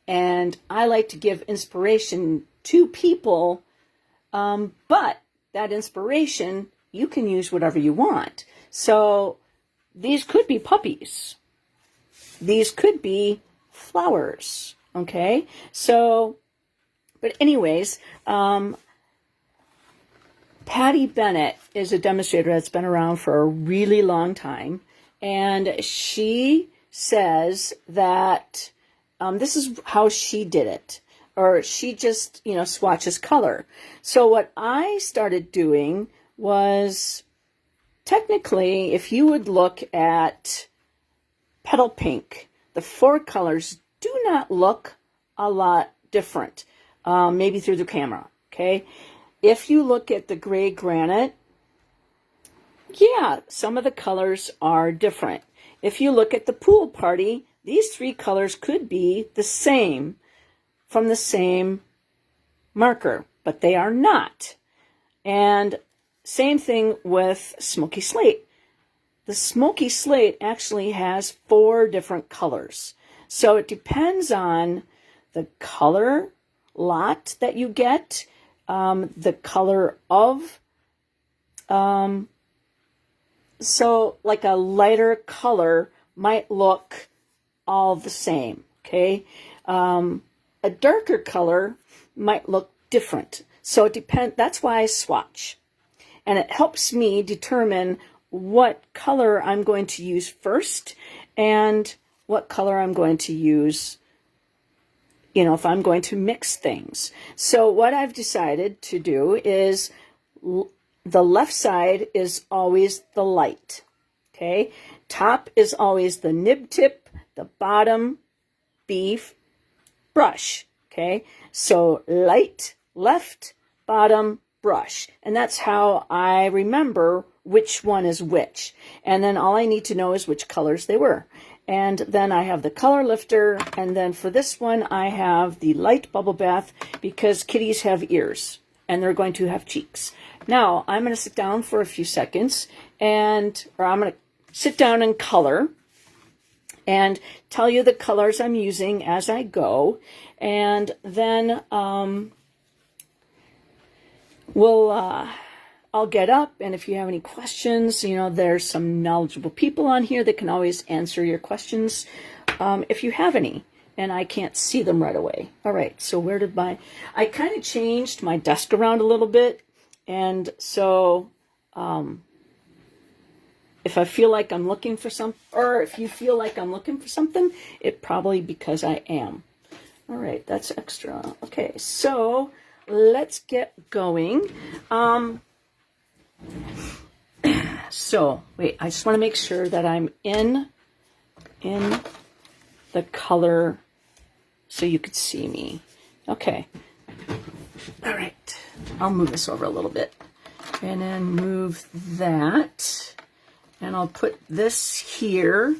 And I like to give inspiration to people, but that inspiration, you can use whatever you want. So these could be puppies. These could be flowers. Okay? So, but anyways, Patty Bennett is a demonstrator that's been around for a really long time. And she says that this is how she did it. Or she just, you know, swatches color. So what I started doing was, technically, if you would look at Petal Pink, the 4 colors do not look a lot different, maybe through the camera, okay? If you look at the Gray Granite, yeah, some of the colors are different. If you look at the Pool Party, these 3 colors could be the same, from the same marker, but they are not. And same thing with Smoky Slate. The Smoky Slate actually has 4 different colors. So it depends on the color lot that you get, the color of, so like a lighter color might look all the same, okay? A darker color might look different. So it depends. That's why I swatch. And it helps me determine what color I'm going to use first and what color I'm going to use, you know, if I'm going to mix things. So what I've decided to do is the left side is always the light, okay? Top is always the nib tip, the bottom beef brush, okay? So light, left, bottom, brush. And that's how I remember which one is which. And then all I need to know is which colors they were. And then I have the color lifter, and then for this one I have the light bubble bath because kitties have ears and they're going to have cheeks. Now I'm going to sit down for a few seconds I'm going to sit down and color and tell you the colors I'm using as I go, and then I'll get up, and if you have any questions, you know, there's some knowledgeable people on here that can always answer your questions if you have any, and I can't see them right away. All right, so I kind of changed my desk around a little bit, and so if I feel like I'm looking for something, or if you feel like I'm looking for something, it probably because I am. All right, that's extra. Okay, so let's get going. So wait, I just want to make sure that I'm in the color so you could see me. Okay. All right. I'll move this over a little bit and then move that. And I'll put this here.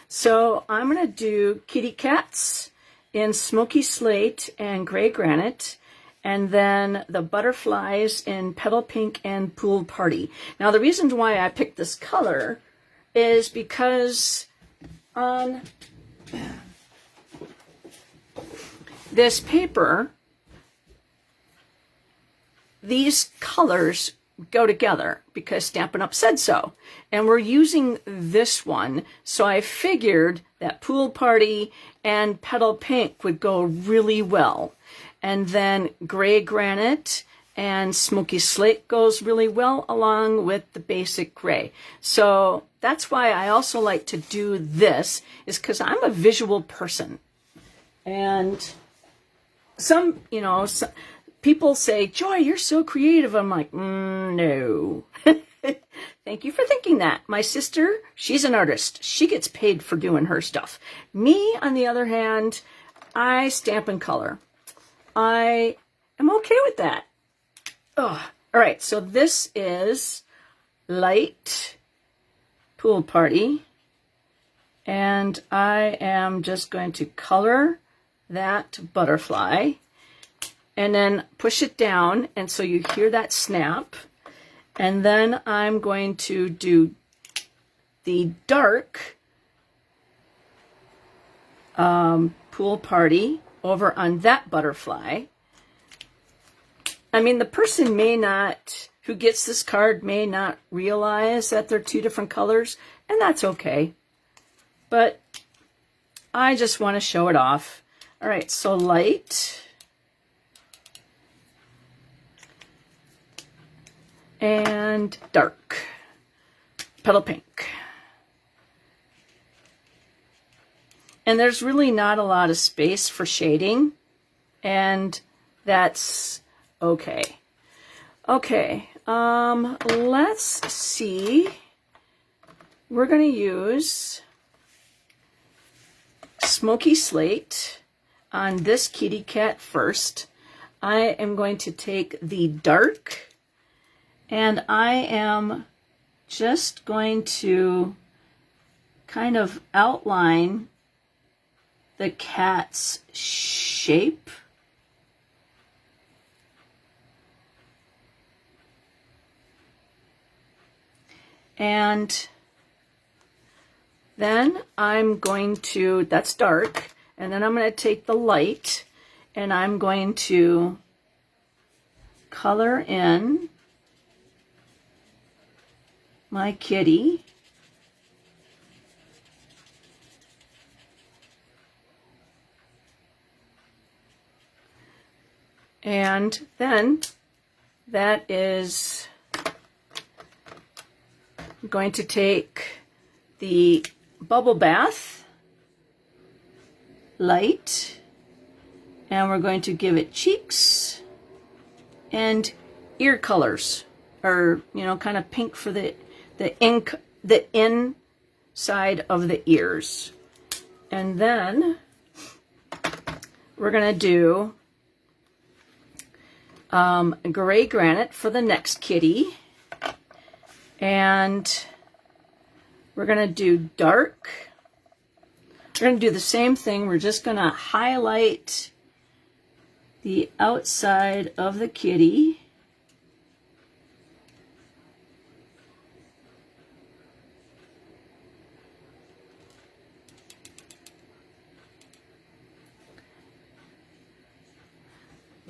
So I'm going to do kitty cats in Smoky Slate and Gray Granite, and then the butterflies in Petal Pink and Pool Party. Now the reason why I picked this color is because on this paper, these colors go together because Stampin' Up! Said so. And we're using this one, so I figured that Pool Party and Petal Pink would go really well. And then Gray Granite and Smoky Slate goes really well along with the basic gray. So that's why I also like to do this, is because I'm a visual person. And some, you know, people say, Joy, you're so creative. I'm like, no. Thank you for thinking that. My sister, she's an artist. She gets paid for doing her stuff. Me, on the other hand, I stamp and color. I am okay with that. Oh, all right, so this is Light Pool Party. And I am just going to color that butterfly and then push it down, and so you hear that snap. And then I'm going to do the dark Pool Party over on that butterfly. I mean, the person may not, who gets this card, may not realize that they're 2 different colors, and that's okay. But I just want to show it off. All right, so light and dark, Petal Pink. And there's really not a lot of space for shading, and that's okay. Okay, let's see. We're going to use Smoky Slate on this kitty cat first. I am going to take the dark, and I am just going to kind of outline the cat's shape. And then I'm going to, that's dark, and then I'm going to take the light and I'm going to color in my kitty. And then that is going to take the bubble bath light and we're going to give it cheeks and ear colors, or kind of pink for the inside of the ears. And then we're going to do gray granite for the next kitty, and we're going to do dark. We're going to do the same thing. We're just going to highlight the outside of the kitty.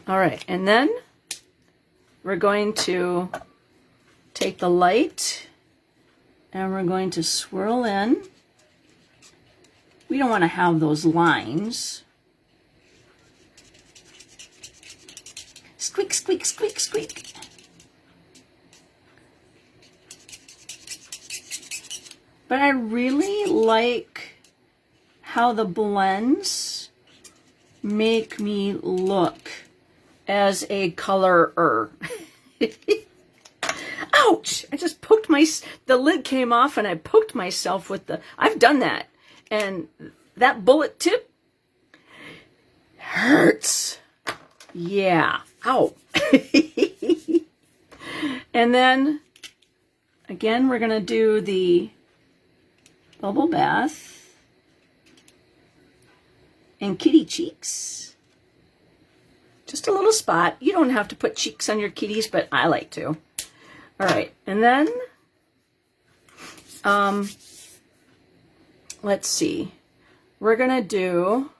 All right, and then we're going to take the light and we're going to swirl in. We don't want to have those lines. Squeak, squeak, squeak, squeak. But I really like how the blends make me look as a colorer. Ouch! I just poked the lid came off and I poked myself with I've done that. And that bullet tip hurts. Yeah. Ow. And then, again, we're going to do the bubble bath and kitty cheeks. Just a little spot. You don't have to put cheeks on your kitties, but I like to. All right, and then, let's see. We're gonna do,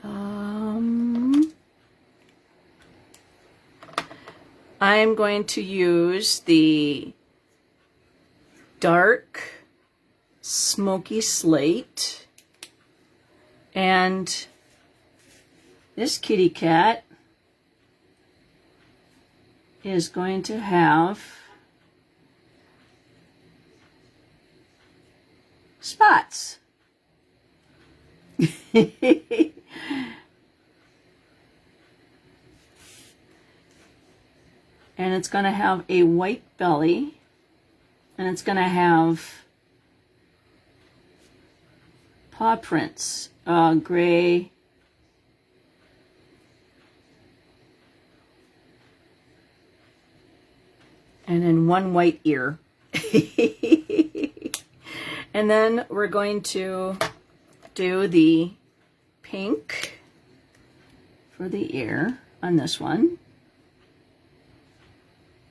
I'm going to use the dark smoky slate, and this kitty cat is going to have spots. And it's going to have a white belly, and it's going to have paw prints, gray, and then one white ear. And then we're going to do the pink for the ear on this one.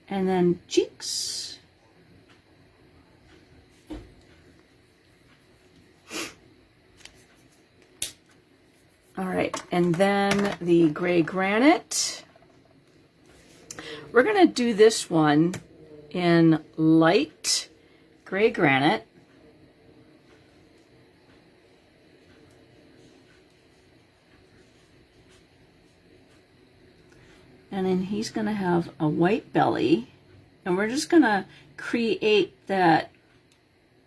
And then cheeks. All right, and then the gray granite. We're going to do this one in light gray granite. And then he's going to have a white belly. And we're just going to create that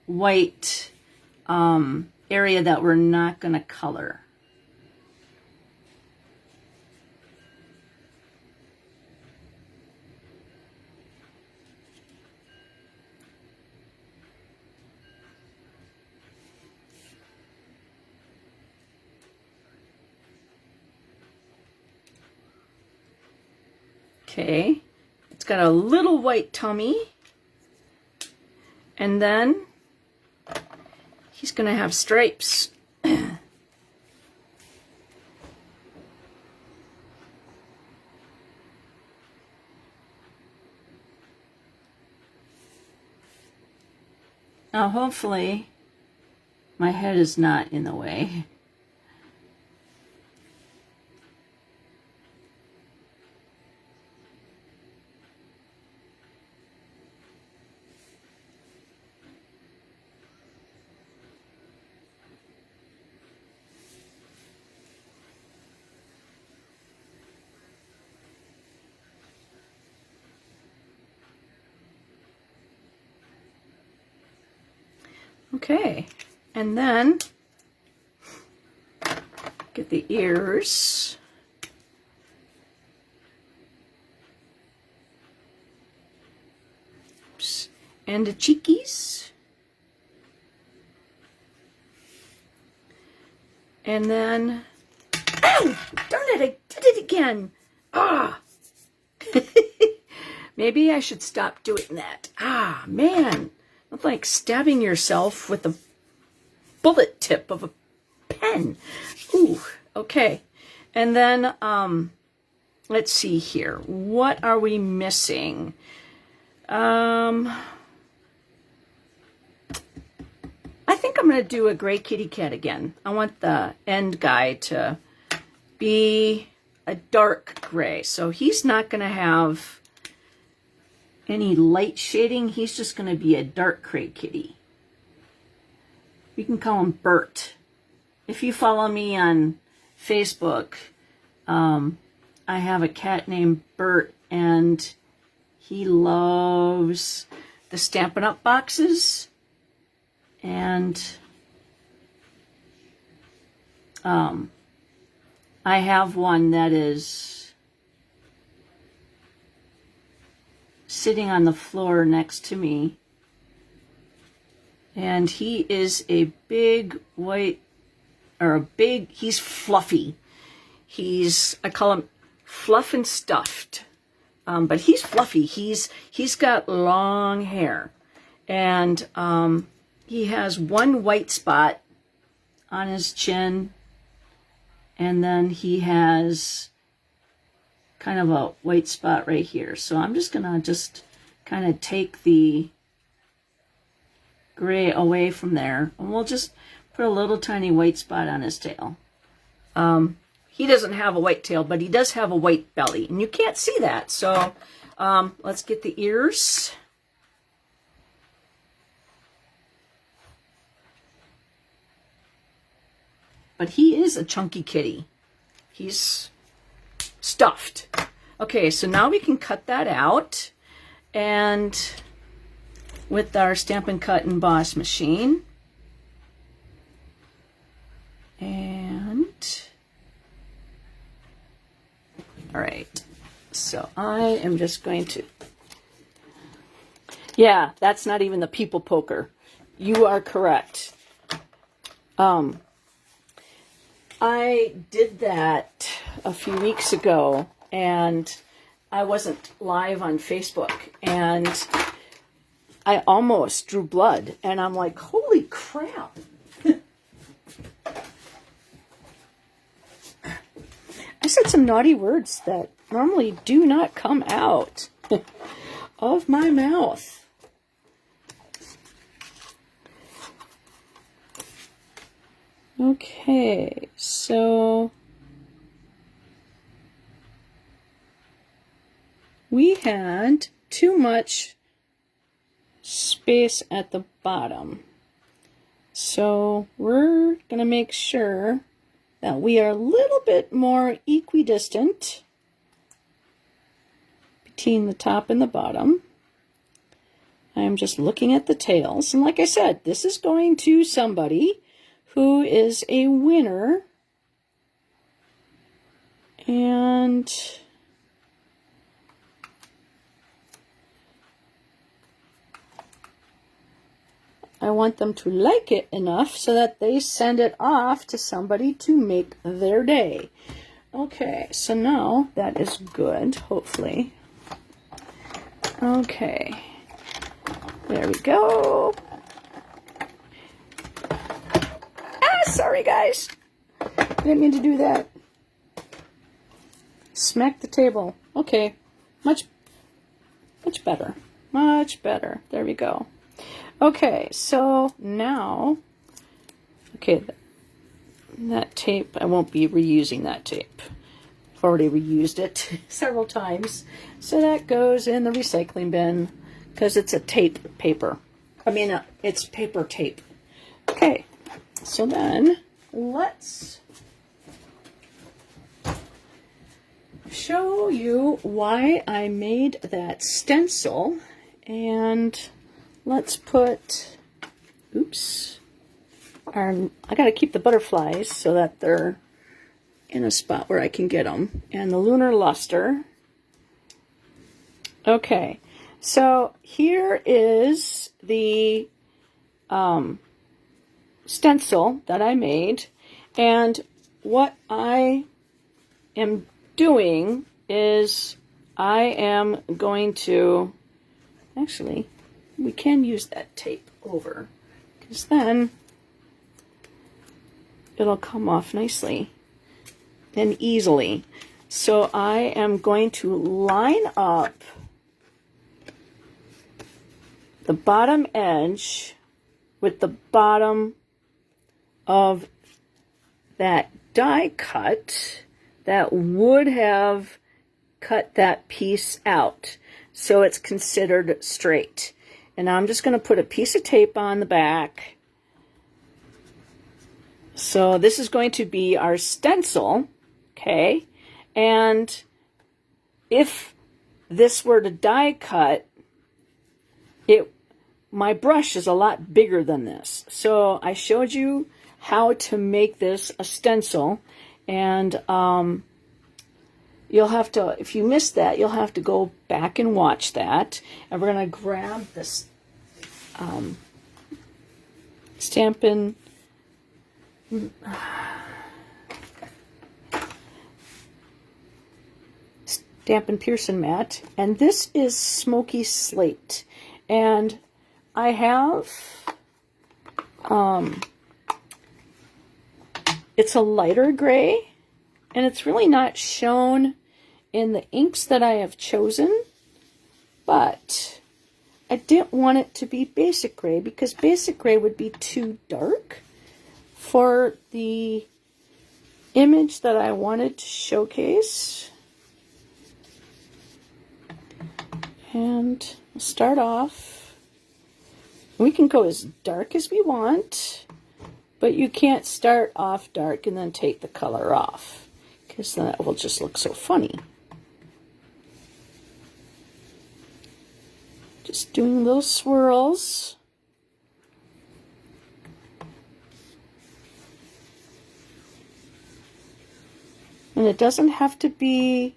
white area that we're not going to color. Okay, it's got a little white tummy, and then he's going to have stripes. Now, hopefully, my head is not in the way. Okay, and then get the ears. Oops. And the cheekies. And then, ow, darn it, I did it again. Ah. Maybe I should stop doing that. Ah, man. It's like stabbing yourself with the bullet tip of a pen. Ooh, okay. And then, let's see here. What are we missing? I think I'm going to do a gray kitty cat again. I want the end guy to be a dark gray. So he's not going to have any light shading. He's just going to be a dark gray kitty. We can call him Bert. If you follow me on Facebook, I have a cat named Bert, and he loves the Stampin' Up! Boxes. And I have one that is sitting on the floor next to me, and he is a big white, he's fluffy. I call him fluff and stuffed, but he's fluffy. He's got long hair, and he has one white spot on his chin, and then he has kind of a white spot right here. So I'm just gonna kind of take the gray away from there, and we'll just put a little tiny white spot on his tail. He doesn't have a white tail, but he does have a white belly, and you can't see that. So let's get the ears. But he is a chunky kitty. He's stuffed. Okay, so now we can cut that out, and with our Stampin' Cut Emboss machine. And all right, so I am just going to, yeah, that's not even the people poker. You are correct. I did that a few weeks ago, and I wasn't live on Facebook, and I almost drew blood, and I'm like, holy crap. I said some naughty words that normally do not come out of my mouth. Okay, so we had too much space at the bottom. So we're going to make sure that we are a little bit more equidistant between the top and the bottom. I'm just looking at the tails. And like I said, this is going to somebody who is a winner. And I want them to like it enough so that they send it off to somebody to make their day. Okay, so now that is good, hopefully. Okay, there we go. Sorry, guys. I didn't mean to do that. Smack the table. Okay. Much better. Much better. There we go. Okay, so now, okay, that tape, I won't be reusing that tape. I've already reused it several times. So that goes in the recycling bin because it's a tape paper. I mean, it's paper tape. Okay, so then let's show you why I made that stencil. And let's put, oops, I gotta keep the butterflies so that they're in a spot where I can get them. And the lunar luster. Okay, so here is the stencil that I made, and what I am doing is I am going to, actually, we can use that tape over, because then it'll come off nicely and easily. So I am going to line up the bottom edge with the bottom of that die cut that would have cut that piece out, so it's considered straight. And I'm just going to put a piece of tape on the back. So this is going to be our stencil, okay? And if this were to die cut, my brush is a lot bigger than this. So I showed you how to make this a stencil, and you'll have to, if you missed that, you'll have to go back and watch that. And we're going to grab this Stampin' Pearson mat, and this is Smoky Slate. And I have, it's a lighter gray, and it's really not shown in the inks that I have chosen, but I didn't want it to be basic gray because basic gray would be too dark for the image that I wanted to showcase. And we'll start off. We can go as dark as we want, but you can't start off dark and then take the color off, because then it will just look so funny. Just doing little swirls. And it doesn't have to be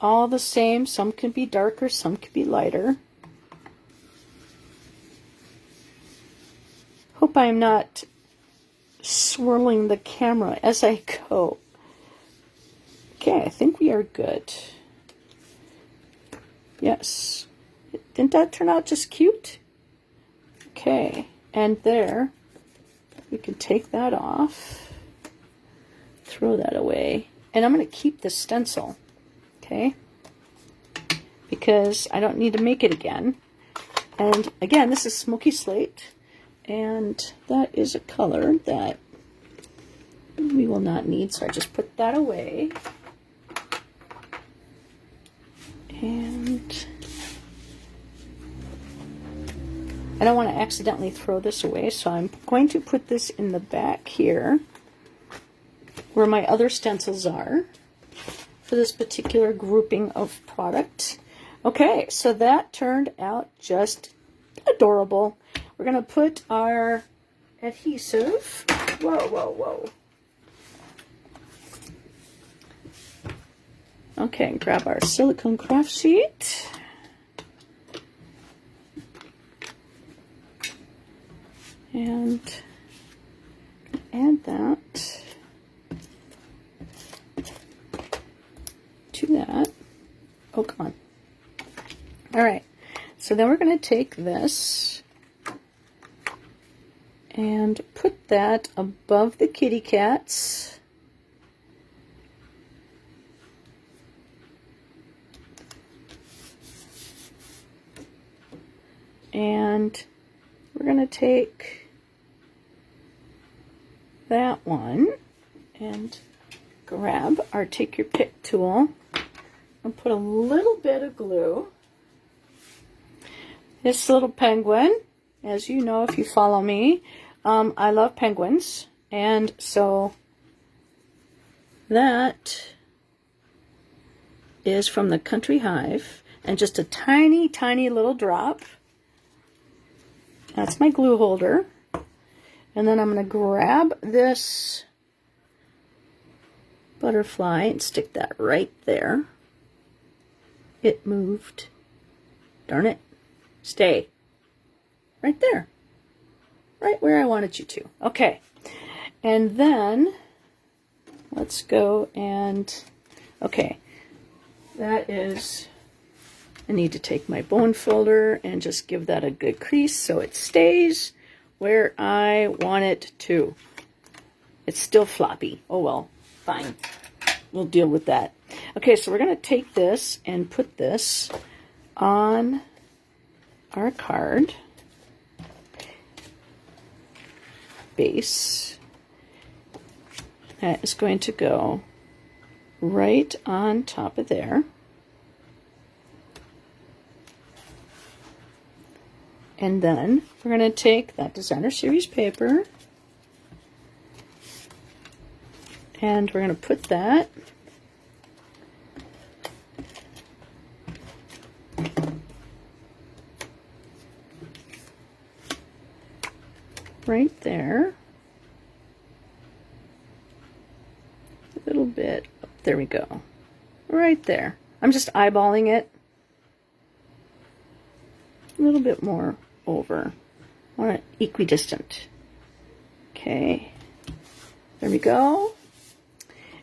all the same. Some can be darker, some can be lighter. Hope I'm not swirling the camera as I go. Okay, I think we are good. Yes. Didn't that turn out just cute? Okay, and there, we can take that off, throw that away, and I'm going to keep the stencil, okay, because I don't need to make it again. And again, this is Smoky Slate, and that is a color that we will not need, so I just put that away. And I don't want to accidentally throw this away, so I'm going to put this in the back here where my other stencils are for this particular grouping of product. Okay, so that turned out just adorable. We're going to put our adhesive. Whoa, whoa, whoa. Okay, grab our silicone craft sheet. And add that to that. Oh, come on. All right, so then we're going to take this and put that above the kitty cats. And we're going to take that one and grab our take your pick tool and put a little bit of glue. This little penguin, as you know if you follow me, I love penguins, and so that is from the Country Hive, and just a tiny, tiny little drop. That's my glue holder. And then I'm going to grab this butterfly and stick that right there. It moved. Darn it. Stay. Right there. Right where I wanted you to. Okay. And then let's go and, okay, that is, I need to take my bone folder and just give that a good crease so it stays where I want it to. It's still floppy. Oh well, fine. We'll deal with that. Okay, so we're going to take this and put this on our card base. That is going to go right on top of there. And then we're going to take that designer series paper and we're going to put that right there. A little bit. There we go. Right there. I'm just eyeballing it. A little bit more over. I want it equidistant. Okay. There we go.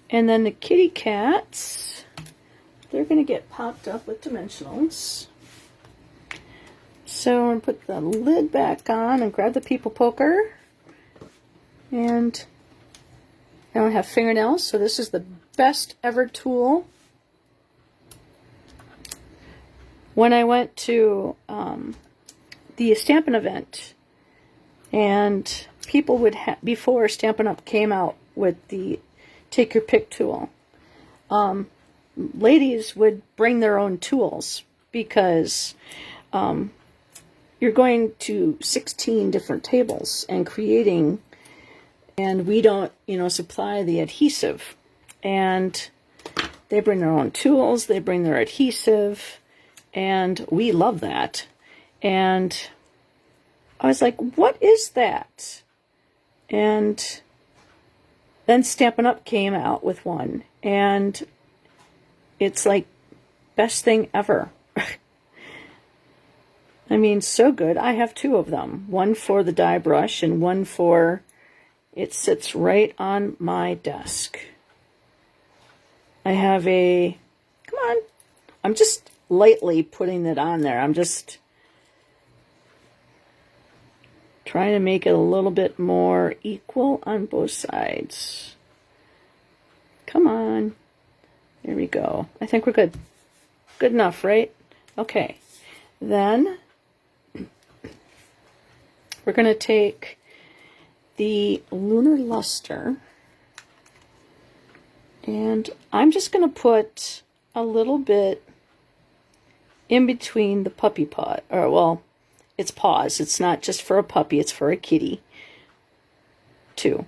And then the kitty cats, they're going to get popped up with dimensionals. So I'm going to put the lid back on and grab the people poker. And I don't have fingernails, so this is the best ever tool. When I went to the Stampin event, and people would before Stampin' Up! Came out with the Take Your Pick tool, ladies would bring their own tools because you're going to 16 different tables and creating, and we don't, supply the adhesive. And they bring their own tools, they bring their adhesive, and we love that. And I was like, what is that? And then Stampin' Up! Came out with one, and it's like best thing ever. I mean, so good. I have two of them. One for the die brush and one for, it sits right on my desk. I have a, come on, I'm just lightly putting it on there. I'm just trying to make it a little bit more equal on both sides. Come on. There we go. I think we're good. Good enough, right? Okay. Then we're going to take the Lunar Luster, and I'm just going to put a little bit in between the puppy paw, or well, it's paws. It's not just for a puppy, it's for a kitty too.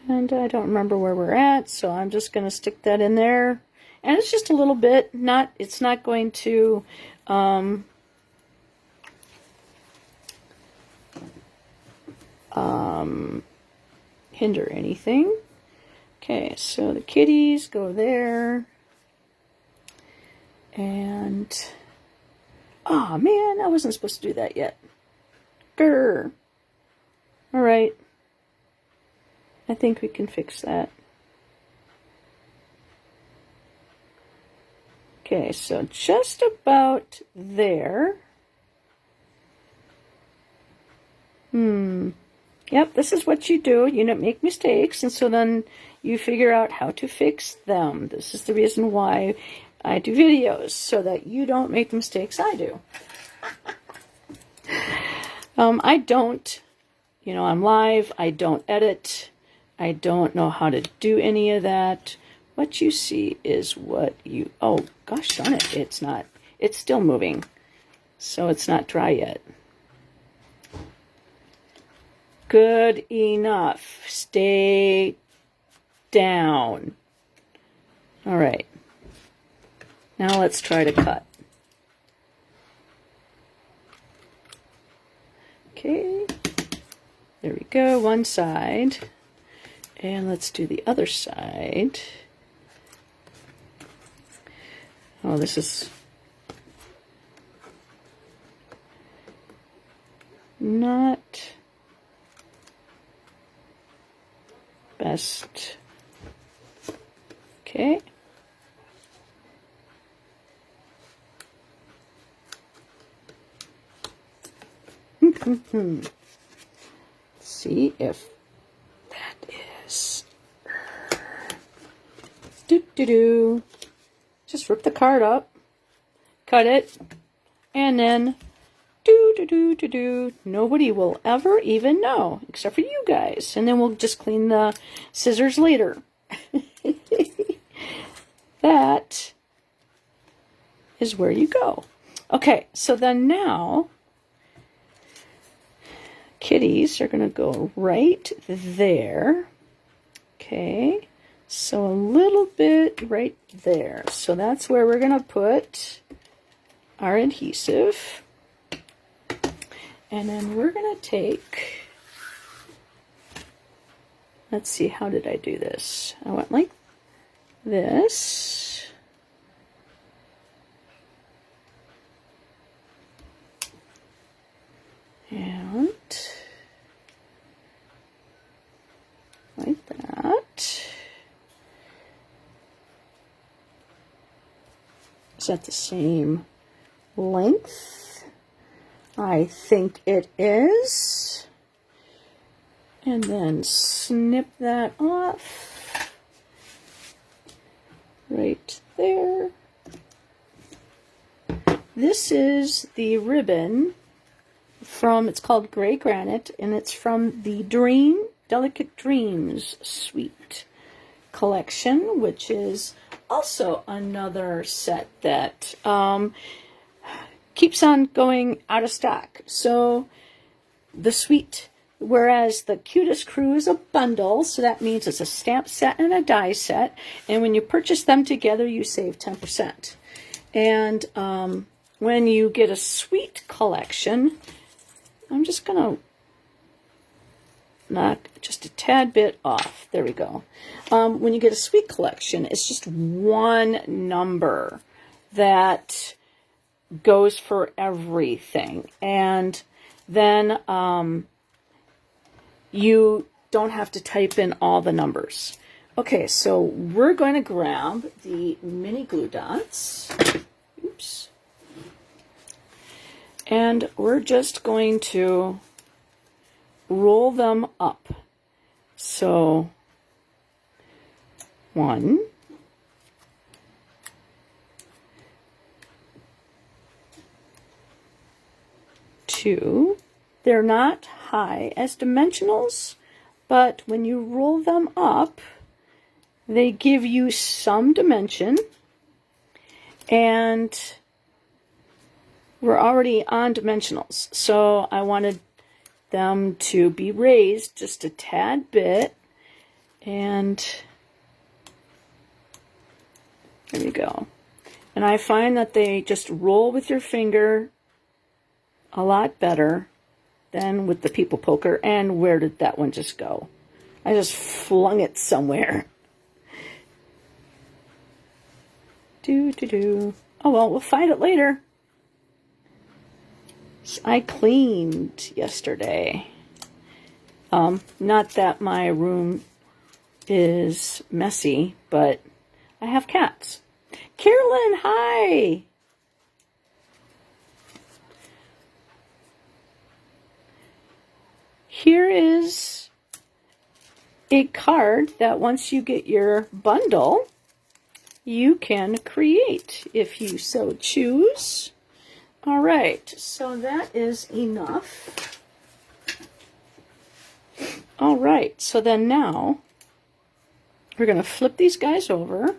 And I don't remember where we're at, so I'm just going to stick that in there. And it's just a little bit, it's not going to hinder anything. Okay, so the kitties go there. And, oh man, I wasn't supposed to do that yet. Grr. All right. I think we can fix that. Okay, so just about there. Yep, this is what you do. You don't make mistakes, and so then you figure out how to fix them. This is the reason why I do videos, so that you don't make the mistakes I do. I don't, I'm live. I don't edit. I don't know how to do any of that. What you see is what you, oh, gosh darn it, it's still moving. So it's not dry yet. Good enough. Stay down. All right. Now let's try to cut. Okay. There we go, one side. And let's do the other side. Oh, this is not best. Okay. Let's see if that is. Just rip the card up, cut it, and then nobody will ever even know, except for you guys. And then we'll just clean the scissors later. That is where you go. Okay, so then now kitties are going to go right there. Okay, so a little bit right there. So that's where we're going to put our adhesive. And then we're going to take, let's see, how did I do this? I went like this. And like that. Is that the same length? I think it is. And then snip that off right there. This is the ribbon from, it's called Gray Granite, and it's from the Delicate Dreams Suite collection, which is also another set that keeps on going out of stock. So the suite, whereas the Cutest Crew is a bundle, so that means it's a stamp set and a die set, and when you purchase them together you save 10%. And when you get a suite collection, I'm just going to knock just a tad bit off. There we go. When you get a suite collection, it's just one number that goes for everything. And then you don't have to type in all the numbers. Okay, so we're going to grab the mini glue dots. Oops. And we're just going to roll them up. So 1, 2. They're not high as dimensionals, but when you roll them up, they give you some dimension, and we're already on dimensionals, so I wanted them to be raised just a tad bit, and there you go. And I find that they just roll with your finger a lot better than with the people poker. And where did that one just go? I just flung it somewhere. Oh well, we'll find it later. I cleaned yesterday. Not that my room is messy, but I have cats. Carolyn, hi! here is a card that once you get your bundle, you can create if you so choose. All right, so that is enough. All right, so then now we're going to flip these guys over,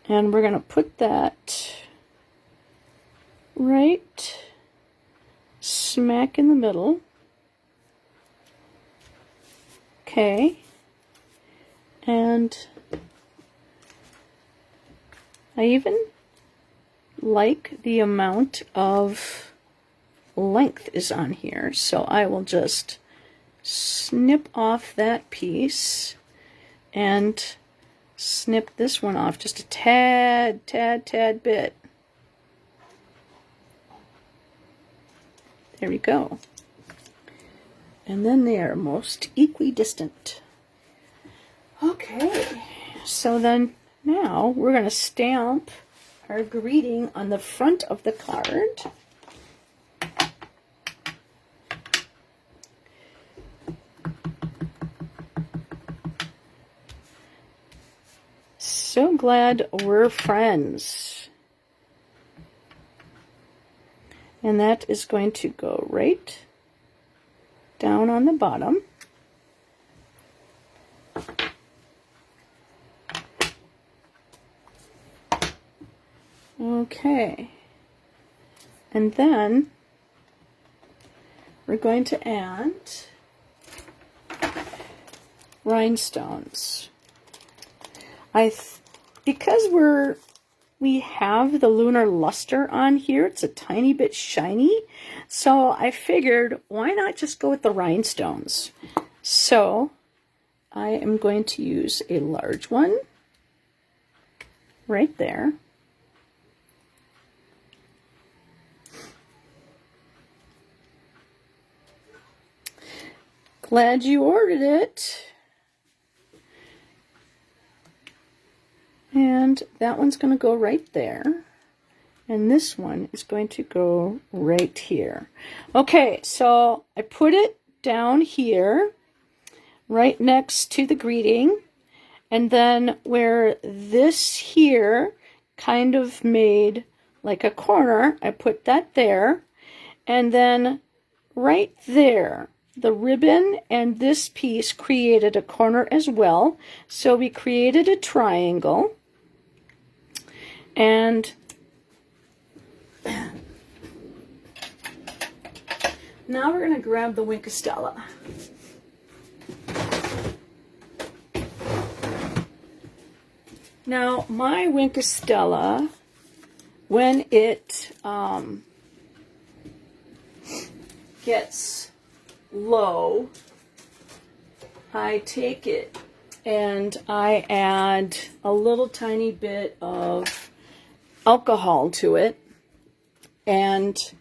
and we're going to put that right smack in the middle. Okay, and I even like the amount of length is on here, so I will just snip off that piece and snip this one off just a tad bit. There we go. And then they are most equidistant. Okay, so then now we're going to stamp our greeting on the front of the card. So glad we're friends. And that is going to go right down on the bottom. Okay. And then we're going to add rhinestones. Because we have the lunar luster on here, it's a tiny bit shiny, so I figured why not just go with the rhinestones. So I am going to use a large one right there. Glad you ordered it. And that one's going to go right there. And this one is going to go right here. Okay, so I put it down here, right next to the greeting. And then where this here kind of made like a corner, I put that there. And then right there, the ribbon and this piece created a corner as well. So we created a triangle. And now we're going to grab the Winkostella. Now, my Winkostella, when it gets low, I take it and I add a little tiny bit of alcohol to it, and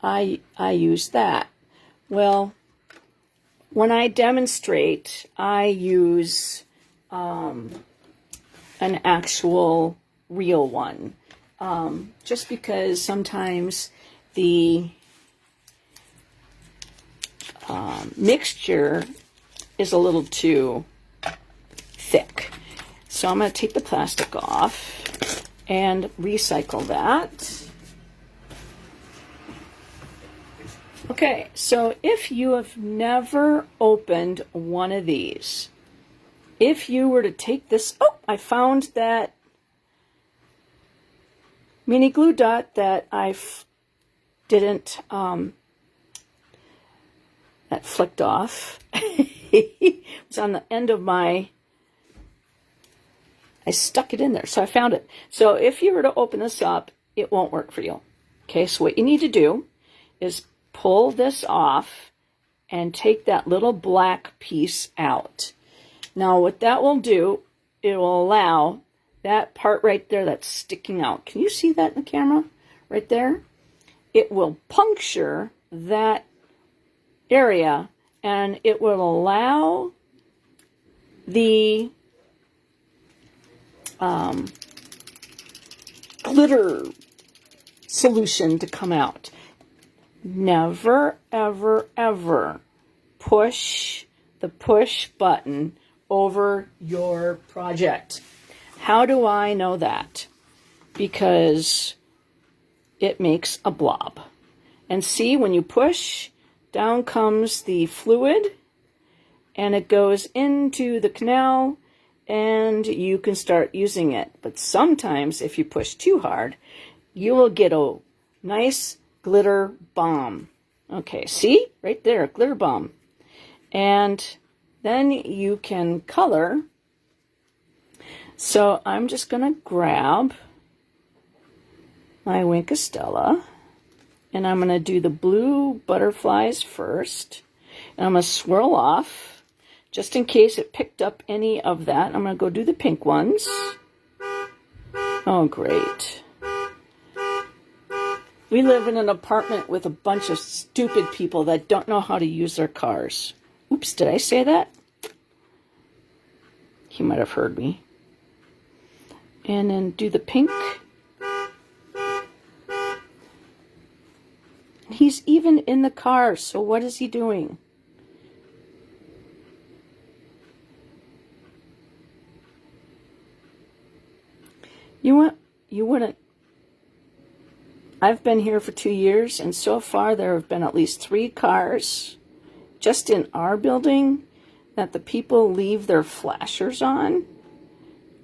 I use that. Well, when I demonstrate, I use an actual real one, just because sometimes the mixture is a little too thick. So I'm going to take the plastic off and recycle that. Okay, so if you have never opened one of these, if you were to take this, oh, I found that mini glue dot that I didn't, that flicked off. It was on the end of my, I stuck it in there, so I found it. So if you were to open this up, it won't work for you. Okay, so what you need to do is pull this off and take that little black piece out. Now what that will do, it will allow that part right there that's sticking out. Can you see that in the camera? Right there? It will puncture that area and it will allow the glitter solution to come out. never, ever, ever push the push button over your project. How do I know that? Because it makes a blob. And see, when you push, down comes the fluid, and it goes into the canal, and you can start using it. But sometimes, if you push too hard, you will get a nice glitter bomb. Okay, see? Right there, glitter bomb. And then you can color. So I'm just going to grab my Wink of Stella, and I'm going to do the blue butterflies first. And I'm going to swirl off, just in case it picked up any of that. I'm going to go do the pink ones. Oh, great. We live in an apartment with a bunch of stupid people that don't know how to use their cars. Oops, did I say that? He might have heard me. And then do the pink. He's even in the car, so what is he doing? You wouldn't. I've been here for 2 years, and so far there have been at least 3 cars just in our building that the people leave their flashers on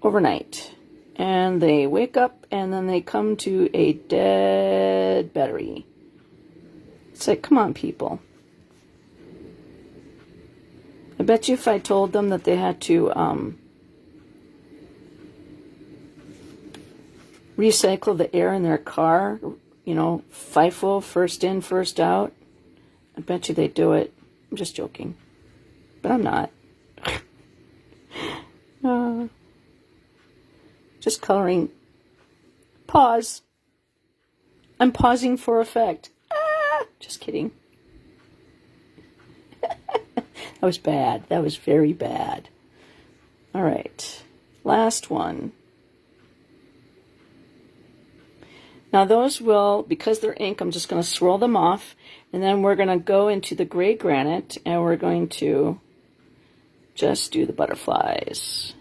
overnight. And they wake up, and then they come to a dead battery. It's like, come on, people. I bet you if I told them that they had to recycle the air in their car, you know, FIFO, first in, first out, I bet you they'd do it. I'm just joking. But I'm not. Just coloring. Pause. I'm pausing for effect. Just kidding. That was bad. That was very bad. All right. Last one. Now those will, because they're ink, I'm just going to swirl them off, and then we're going to go into the gray granite, and we're going to just do the butterflies.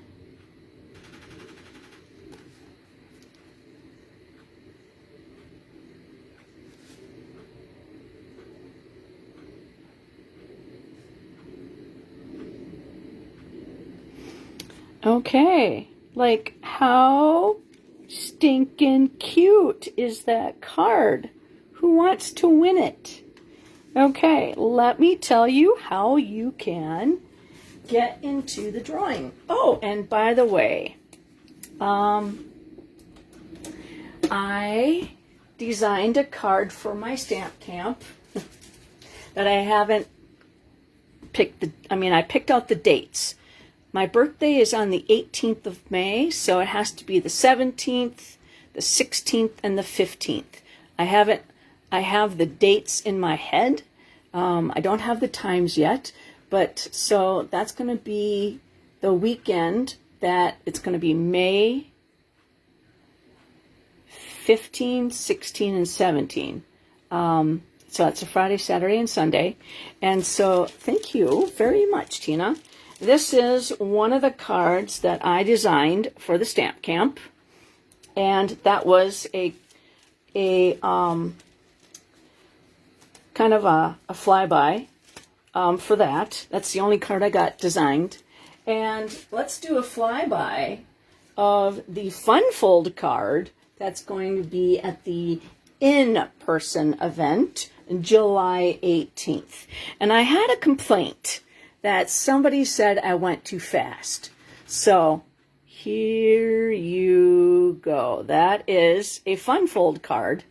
Okay, like how stinking cute is that card? Who wants to win it? Okay, let me tell you how you can get into the drawing. Oh, and by the way, I designed a card for my stamp camp that I haven't picked I picked out the dates. My birthday is on the 18th of May, so it has to be the 17th, the 16th, and the 15th. I have the dates in my head. I don't have the times yet, but so that's going to be the weekend that it's going to be May 15, 16, and 17. So that's a Friday, Saturday, and Sunday. And so thank you very much, Tina. This is one of the cards that I designed for the Stamp Camp, and that was a kind of a flyby for that. That's the only card I got designed. And let's do a flyby of the Fun Fold card that's going to be at the in-person event, July 18th. And I had a complaint that somebody said I went too fast. So here you go. That is a Fun Fold card,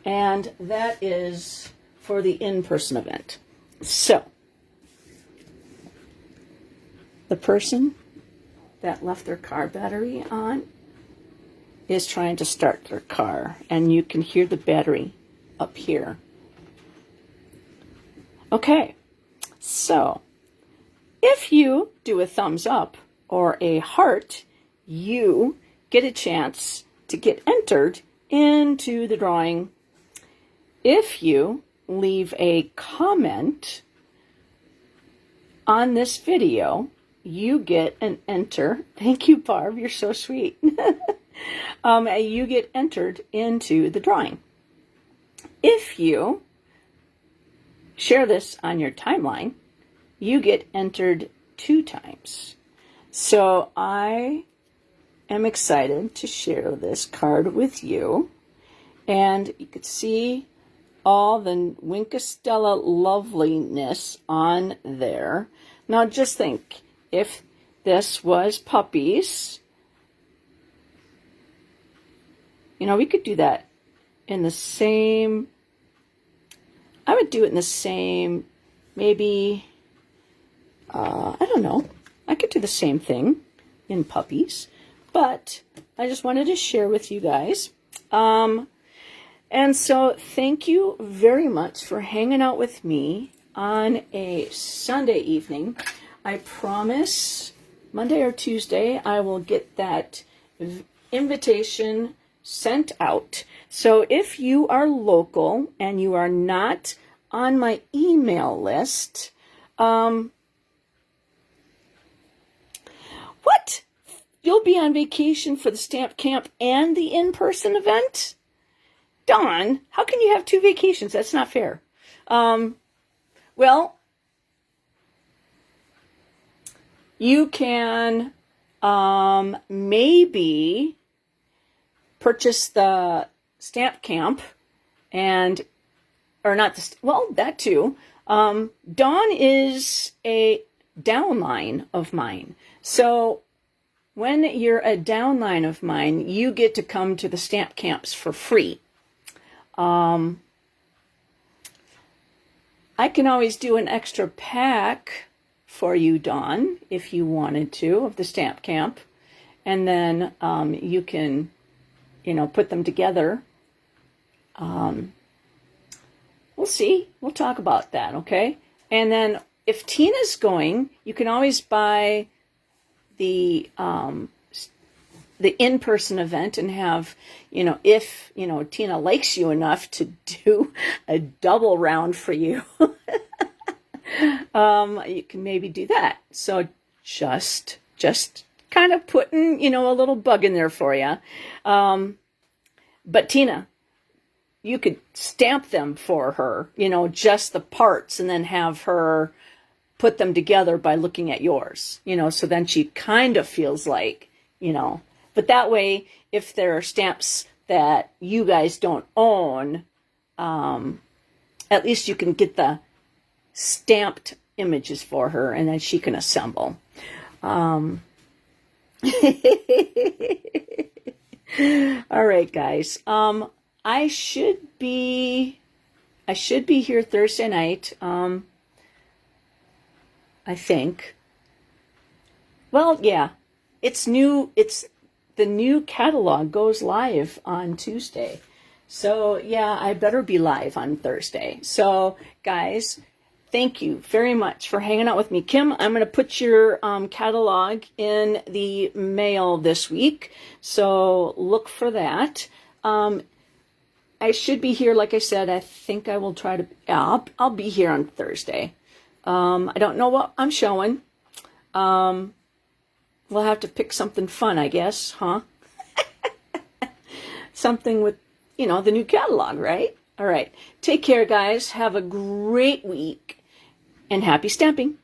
and that is for the in-person event. So the person that left their car battery on is trying to start their car, and you can hear the battery up here. Okay, so if you do a thumbs up or a heart, you get a chance to get entered into the drawing. If you leave a comment on this video, you get an enter. Thank you, Barb. You're so sweet. You get entered into the drawing. If you share this on your timeline, you get entered 2 times. So I am excited to share this card with you. And you could see all the Winkostella loveliness on there. Now just think, if this was puppies, you know, we could do that in the same, I would do it in the same, maybe, I don't know, I could do the same thing in puppies, but I just wanted to share with you guys. And so thank you very much for hanging out with me on a Sunday evening. I promise Monday or Tuesday I will get that invitation sent out. So if you are local and you are not on my email list, what? You'll be on vacation for the stamp camp and the in-person event? Dawn, how can you have 2 vacations? That's not fair. Well, you can maybe purchase the stamp camp and, or not the, well, that too. Dawn is a downline of mine. So when you're a downline of mine, you get to come to the stamp camps for free. I can always do an extra pack for you, Dawn, if you wanted to, of the stamp camp. And then you can, you know, put them together. We'll see. We'll talk about that, okay? And then if Tina's going, you can always buy the in-person event and have, you know, if, you know, Tina likes you enough to do a double round for you, you can maybe do that. So just kind of putting, you know, a little bug in there for you. But Tina, you could stamp them for her, you know, just the parts, and then have her put them together by looking at yours, you know, so then she kind of feels like, you know, but that way, if there are stamps that you guys don't own, at least you can get the stamped images for her, and then she can assemble. All right, guys. I should be here Thursday night. I think. Well, yeah. It's new. The new catalog goes live on Tuesday. So, yeah, I better be live on Thursday. So, guys, thank you very much for hanging out with me. Kim, I'm going to put your catalog in the mail this week. So, look for that. I should be here, like I said. I think I will try to... Yeah, I'll be here on Thursday. I don't know what I'm showing. We'll have to pick something fun, I guess, huh? Something with, you know, the new catalog, right? All right. Take care, guys. Have a great week, and happy stamping.